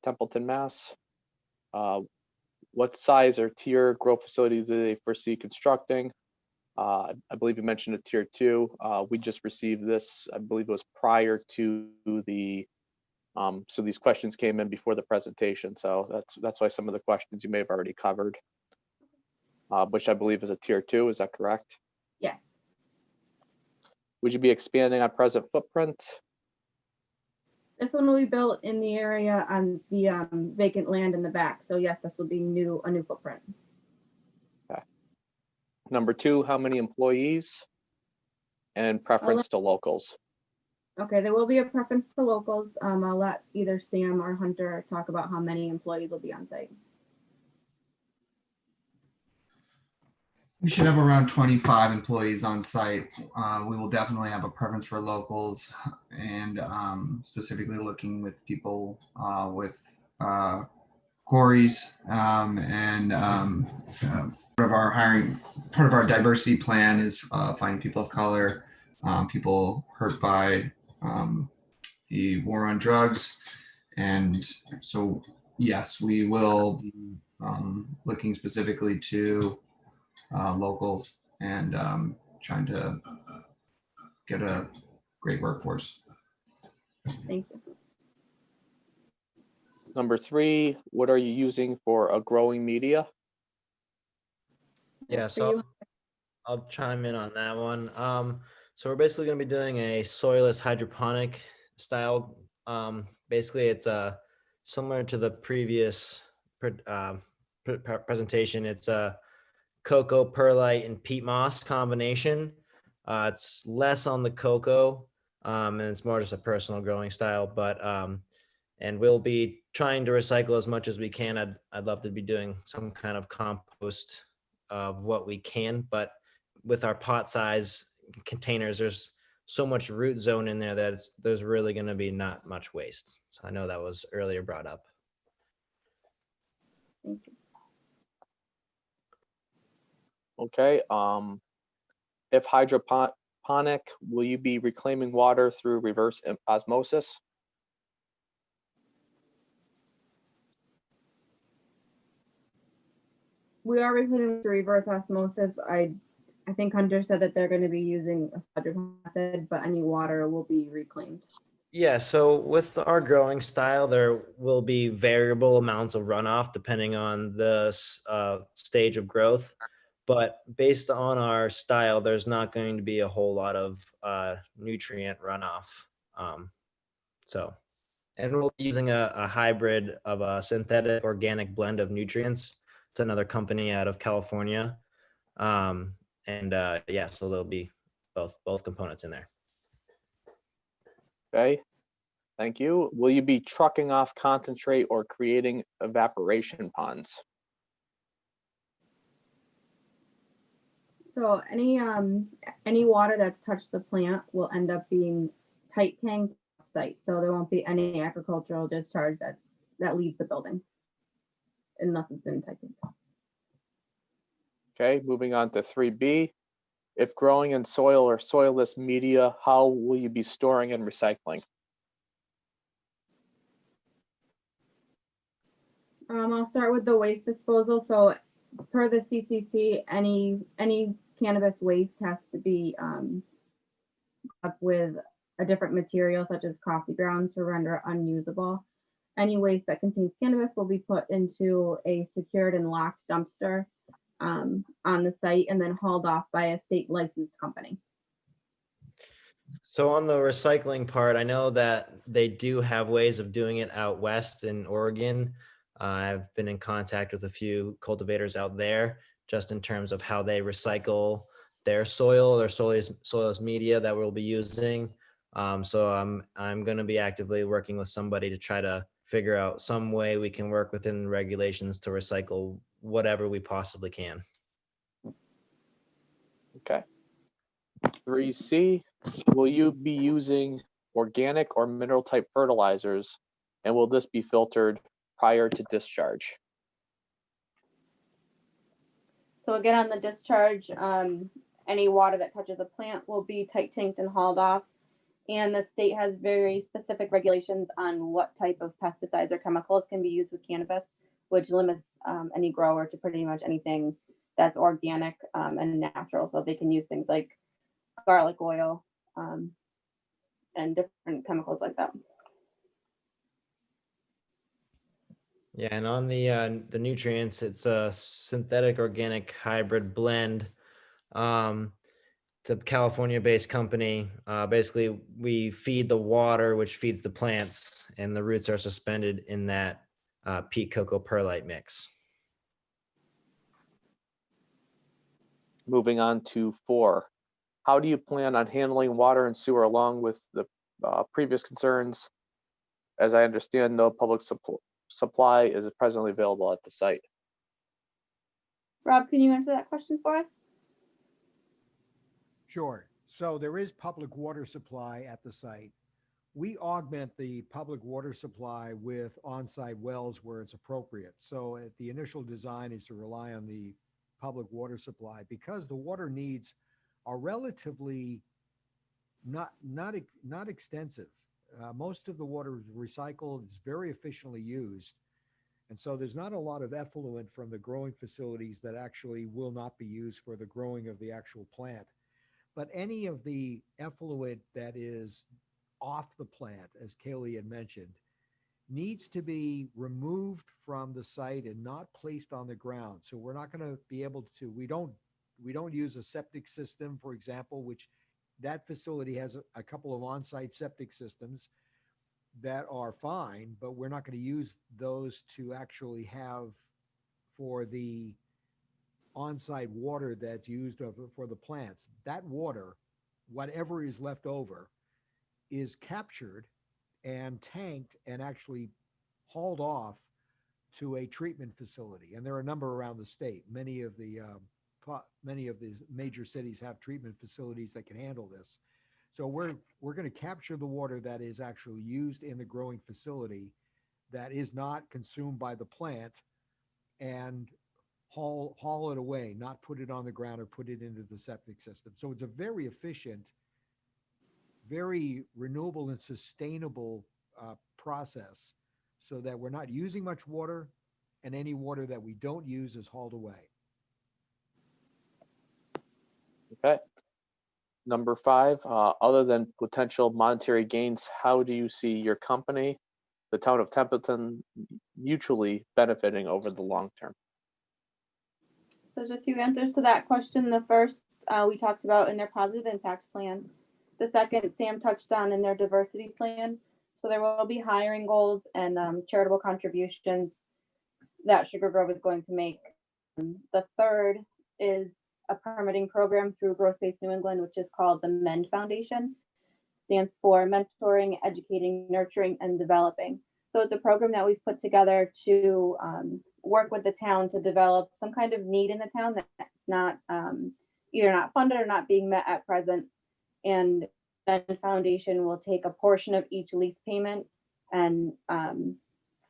Templeton, Mass. What size or tier grow facility do they foresee constructing? I believe you mentioned a tier 2. We just received this, I believe it was prior to the, so these questions came in before the presentation. So that's why some of the questions you may have already covered, which I believe is a tier 2. Is that correct? Yes. Would you be expanding on present footprint? This one will be built in the area on the vacant land in the back. So yes, this will be a new footprint. Number 2, how many employees? And preference to locals. Okay, there will be a preference to locals. I'll let either Sam or Hunter talk about how many employees will be on site. We should have around 25 employees on site. We will definitely have a preference for locals and specifically looking with people with quarries and part of our hiring, part of our diversity plan is finding people of color, people hurt by the war on drugs. And so, yes, we will be looking specifically to locals and trying to get a great workforce. Thank you. Number 3, what are you using for a growing media? Yeah, so I'll chime in on that one. So we're basically going to be doing a soilless hydroponic style. Basically, it's similar to the previous presentation. It's a cocoa, perlite, and peat moss combination. It's less on the cocoa, and it's more just a personal growing style. But and we'll be trying to recycle as much as we can. I'd love to be doing some kind of compost of what we can, but with our pot size containers, there's so much root zone in there that there's really going to be not much waste. So I know that was earlier brought up. Thank you. Okay. If hydroponic, will you be reclaiming water through reverse osmosis? We are recruiting to reverse osmosis. I think Hunter said that they're going to be using a hydroponic method, but any water will be reclaimed. Yeah, so with our growing style, there will be variable amounts of runoff depending on the stage of growth. But based on our style, there's not going to be a whole lot of nutrient runoff. So, and we'll be using a hybrid of a synthetic organic blend of nutrients. It's another company out of California. Yeah, so there'll be both components in there. Okay, thank you. Will you be trucking off concentrate or creating evaporation ponds? So any water that's touched the plant will end up being tight tanked site. So there won't be any agricultural discharge that leaves the building unless it's in tight tank. Okay, moving on to 3B. If growing in soil or soilless media, how will you be storing and recycling? I'll start with the waste disposal. So per the CCC, any cannabis waste has to be up with a different material such as coffee grounds to render it unusable. Any waste that contains cannabis will be put into a secured and locked dumpster on the site and then hauled off by a state licensed company. So on the recycling part, I know that they do have ways of doing it out west in Oregon. I've been in contact with a few cultivators out there just in terms of how they recycle their soilless media that we'll be using. So I'm going to be actively working with somebody to try to figure out some way we can work within regulations to recycle whatever we possibly can. Okay. 3C, will you be using organic or mineral type fertilizers, and will this be filtered prior to discharge? So again, on the discharge, any water that touches a plant will be tight tanked and hauled off. And the state has very specific regulations on what type of pesticides or chemicals can be used with cannabis, which limits any grower to pretty much anything that's organic and natural. So they can use things like garlic oil and different chemicals like that. Yeah, and on the nutrients, it's a synthetic organic hybrid blend. It's a California-based company. Basically, we feed the water, which feeds the plants, and the roots are suspended in that peat cocoa perlite mix. Moving on to 4. How do you plan on handling water and sewer along with the previous concerns? As I understand, no public supply is presently available at the site. Rob, can you answer that question for us? Sure. So there is public water supply at the site. We augment the public water supply with on-site wells where it's appropriate. So the initial design is to rely on the public water supply because the water needs are relatively not extensive. Most of the water is recycled, it's very efficiently used. And so there's not a lot of effluent from the growing facilities that actually will not be used for the growing of the actual plant. But any of the effluent that is off the plant, as Kaylee had mentioned, needs to be removed from the site and not placed on the ground. So we're not going to be able to, we don't use a septic system, for example, which that facility has a couple of on-site septic systems that are fine, but we're not going to use those to actually have for the on-site water that's used for the plants. That water, whatever is left over, is captured and tanked and actually hauled off to a treatment facility. And there are a number around the state. Many of the major cities have treatment facilities that can handle this. So we're going to capture the water that is actually used in the growing facility that is not consumed by the plant and haul it away, not put it on the ground or put it into the septic system. So it's a very efficient, very renewable and sustainable process so that we're not using much water and any water that we don't use is hauled away. Okay. Number 5, other than potential monetary gains, how do you see your company, the town of Templeton, mutually benefiting over the long term? There's a few answers to that question. The first we talked about in their positive impact plan. The second Sam touched on in their diversity plan. So there will be hiring goals and charitable contributions that Sugar Grove is going to make. The third is a permitting program through Grow Space New England, which is called the MEND Foundation. Stands for Mentoring, Educating, Nurturing, and Developing. So it's a program that we've put together to work with the town to develop some kind of need in the town that's not either not funded or not being met at present. And then the foundation will take a portion of each lease payment and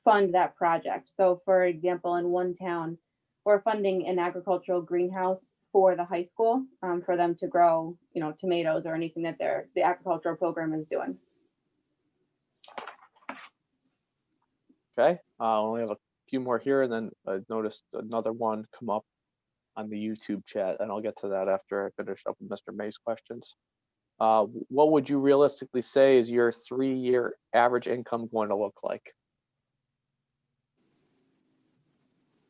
fund that project. So for example, in one town, we're funding an agricultural greenhouse for the high school for them to grow, tomatoes or anything that the agricultural program is doing. Okay, I only have a few more here, and then I noticed another one come up on the YouTube chat, and I'll get to that after I finish up with Mr. May's questions. What would you realistically say is your 3-year average income going to look like?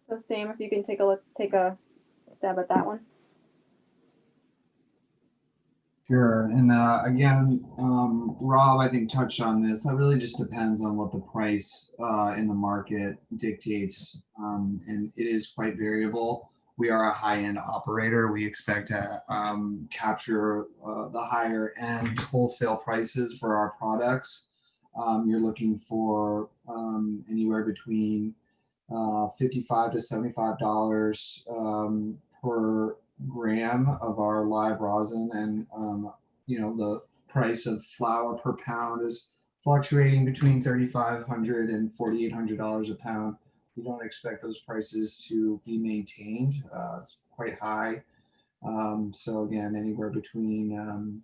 So Sam, if you can take a stab at that one. Sure. And again, Rob, I think touched on this. That really just depends on what the price in the market dictates. And it is quite variable. We are a high-end operator. We expect to capture the higher end wholesale prices for our products. You're looking for anywhere between $55 to $75 per gram of our live rosin, and the price of flower per pound is fluctuating between $3,500 and $4,800 a pound. We don't expect those prices to be maintained. It's quite high. So again, anywhere between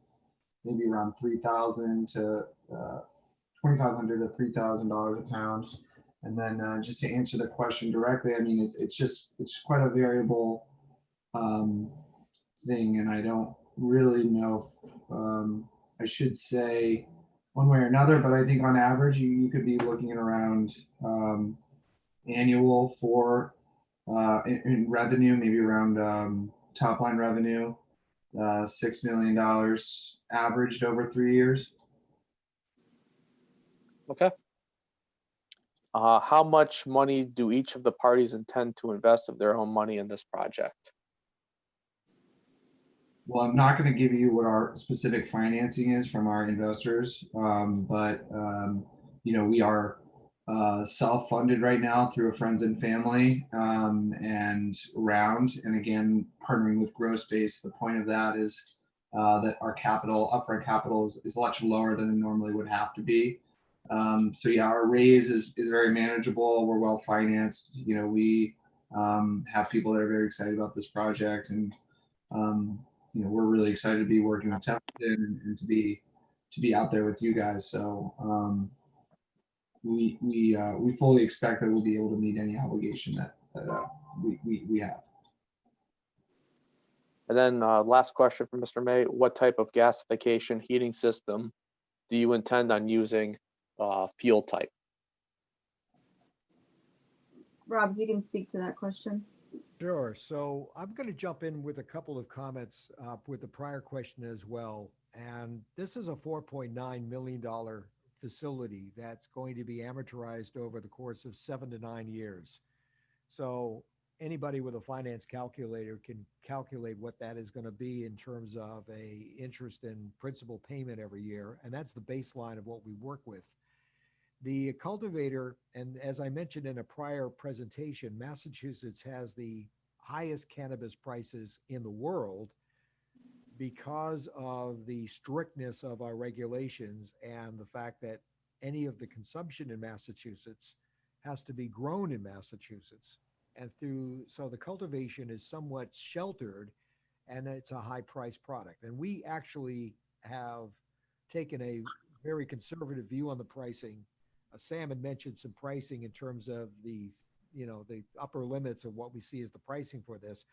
maybe around $3,000 to $2,500 to $3,000 a pound. And then just to answer the question directly, I mean, it's quite a variable thing, and I don't really know if I should say one way or another, but I think on average you could be looking at around annual for in revenue, maybe around top line revenue, $6 million averaged over 3 years. Okay. How much money do each of the parties intend to invest of their own money in this project? Well, I'm not going to give you what our specific financing is from our investors, but we are self-funded right now through a friends and family and round. And again, partnering with Grow Space, the point of that is that our upfront capital is much lower than it normally would have to be. So yeah, our raise is very manageable. We're well financed. We have people that are very excited about this project, and we're really excited to be working with Templeton and to be out there with you guys. So we fully expect that we'll be able to meet any obligation that we have. And then last question from Mr. May, what type of gasification heating system do you intend on using, fuel type? Rob, you can speak to that question. Sure. So I'm going to jump in with a couple of comments with the prior question as well. And this is a $4.9 million facility that's going to be amortized over the course of 7 to 9 years. So anybody with a finance calculator can calculate what that is going to be in terms of a interest and principal payment every year. And that's the baseline of what we work with. The cultivator, and as I mentioned in a prior presentation, Massachusetts has the highest cannabis prices in the world because of the strictness of our regulations and the fact that any of the consumption in Massachusetts has to be grown in Massachusetts. So the cultivation is somewhat sheltered, and it's a high price product. And we actually have taken a very conservative view on the pricing. Sam had mentioned some pricing in terms of the upper limits of what we see as the pricing for this.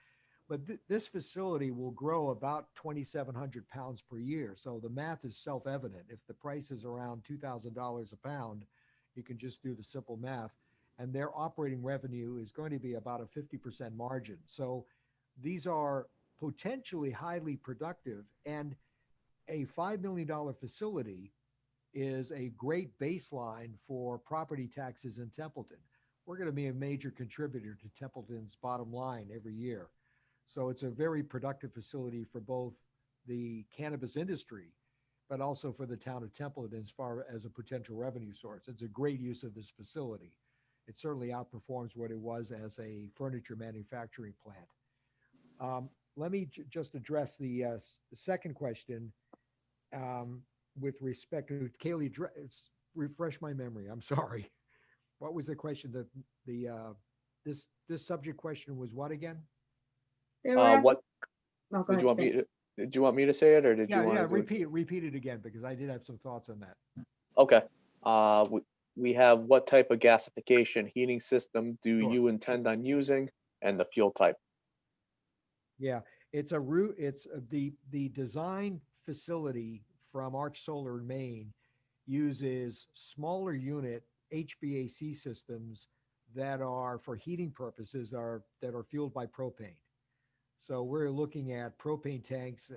But this facility will grow about 2,700 pounds per year. So the math is self-evident. If the price is around $2,000 a pound, you can just do the simple math. And their operating revenue is going to be about a 50% margin. So these are potentially highly productive. And a $5 million facility is a great baseline for property taxes in Templeton. We're going to be a major contributor to Templeton's bottom line every year. So it's a very productive facility for both the cannabis industry, but also for the town of Templeton as far as a potential revenue source. It's a great use of this facility. It certainly outperforms what it was as a furniture manufacturing plant. Let me just address the second question with respect to Kaylee. Refresh my memory. I'm sorry. What was the question? This subject question was what again? What Oh, go did you want ahead, me to? Did you want me to say it, or did you want to repeat it again, because I did have some thoughts on that. Okay. We have what type of gasification heating system do Sure. you intend on using, and the fuel type? Yeah, it's the design facility from Arch Solar in Maine uses smaller unit HVAC systems that are for heating purposes that are fueled by propane. So we're looking at propane tanks,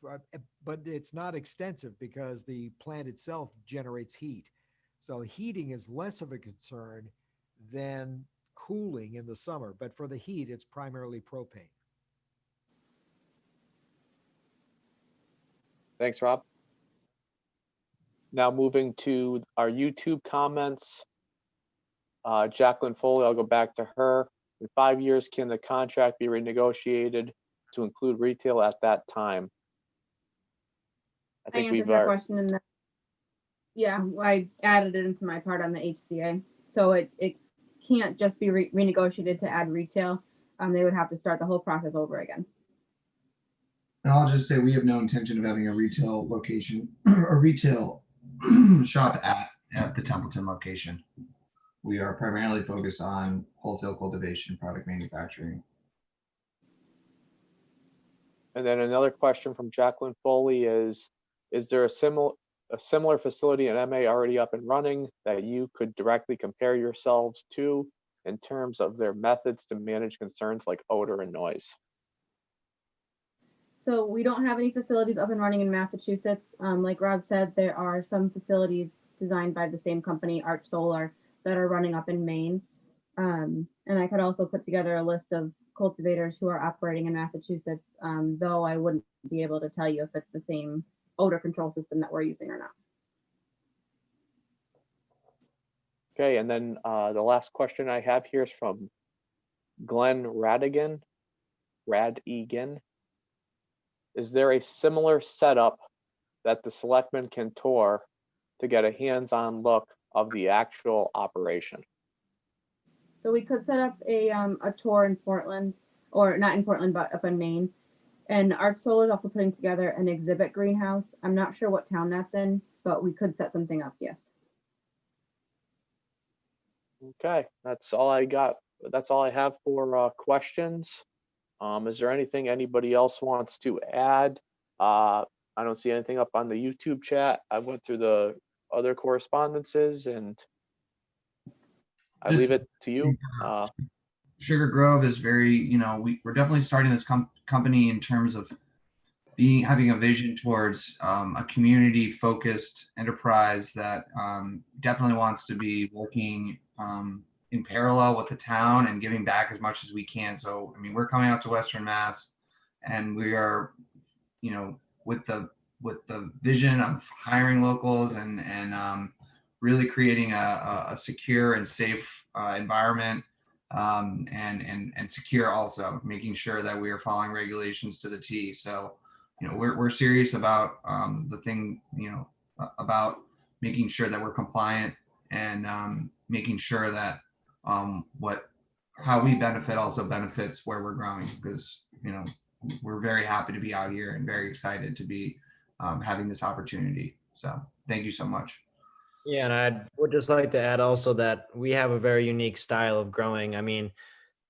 but it's not extensive because the plant itself generates heat. So heating is less of a concern than cooling in the summer, but for the heat, it's primarily propane. Thanks, Rob. Now moving to our YouTube comments. Jacqueline Foley, I'll go back to her. In 5 years, can the contract be renegotiated to include retail at that time? I I think answered we've that question in the, yeah, I added it into my part on the HCA. So it can't just be renegotiated to add retail. They would have to start the whole process over again. And I'll just say we have no intention of having a retail location or retail shop at the Templeton location. We are primarily focused on wholesale cultivation, product manufacturing. And then another question from Jacqueline Foley is there a similar facility in MA already up and running that you could directly compare yourselves to in terms of their methods to manage concerns like odor and noise? So we don't have any facilities up and running in Massachusetts. Like Rob said, there are some facilities designed by the same company, Arch Solar, that are running up in Maine. And I could also put together a list of cultivators who are operating in Massachusetts, though I wouldn't be able to tell you if it's the same odor control system that we're using or not. Okay, and then the last question I have here is from Glenn Radigan. Is there a similar setup that the selectmen can tour to get a hands-on look of the actual operation? So we could set up a tour in Portland, or not in Portland, but up in Maine. And Arch Solar is also putting together an exhibit greenhouse. I'm not sure what town that's in, but we could set something up, yes. Okay, that's all I got. That's all I have for questions. Is there anything anybody else wants to add? I don't see anything up on the YouTube chat. I went through the other correspondences and I leave it to you. Sugar Grove is very, we're definitely starting this company in terms of having a vision towards a community focused enterprise that definitely wants to be working in parallel with the town and giving back as much as we can. So, I mean, we're coming out to Western Mass and we are, with the vision of hiring locals and really creating a secure and safe environment, and secure, also making sure that we are following regulations to the T. So, we're serious about the thing, about making sure that we're compliant and making sure that how we benefit also benefits where we're growing, because we're very happy to be out here and very excited to be having this opportunity. So thank you so much. Yeah, and I would just like to add also that we have a very unique style of growing. I mean,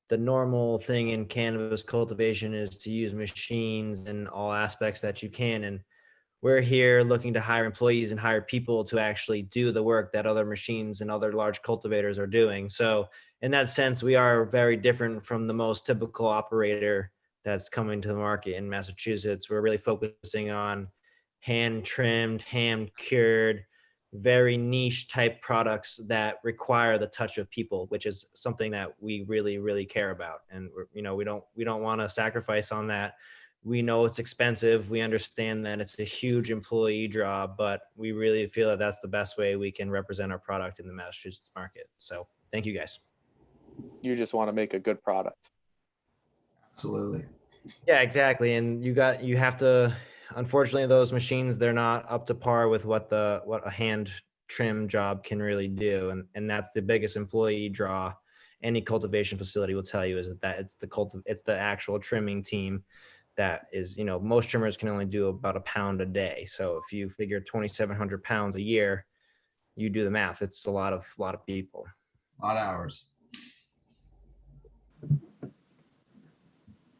the normal thing in cannabis cultivation is to use machines and all aspects that you can. And we're here looking to hire employees and hire people to actually do the work that other machines and other large cultivators are doing. So in that sense, we are very different from the most typical operator that's coming to the market in Massachusetts. We're really focusing on hand trimmed, hand cured, very niche type products that require the touch of people, which is something that we really, really care about. And we don't want to sacrifice on that. We know it's expensive. We understand that it's a huge employee draw, but we really feel that that's the best way we can represent our product in the Massachusetts market. So thank you guys. You just want to make a good product. Absolutely. Yeah, exactly. And you have to, unfortunately, those machines, they're not up to par with what a hand trim job can really do. And that's the biggest employee draw any cultivation facility will tell you, is that it's the actual trimming team that is, most trimmers can only do about a pound a day. So if you figure 2,700 pounds a year, you do the math. It's a lot of people. A lot of hours.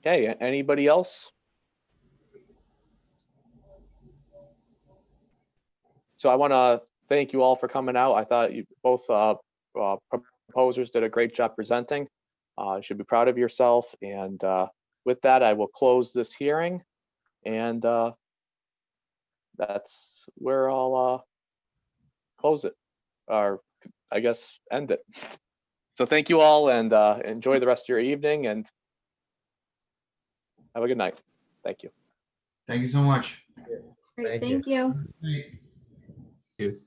Okay, anybody else? So I want to thank you all for coming out. I thought you both proposers did a great job presenting. You should be proud of yourself. And with that, I will close this hearing. And that's where I'll close it, or I guess end it. So thank you all, and enjoy the rest of your evening, and have a good night. Thank you. Thank you so much. Great, Thank you. thank you. Right. You.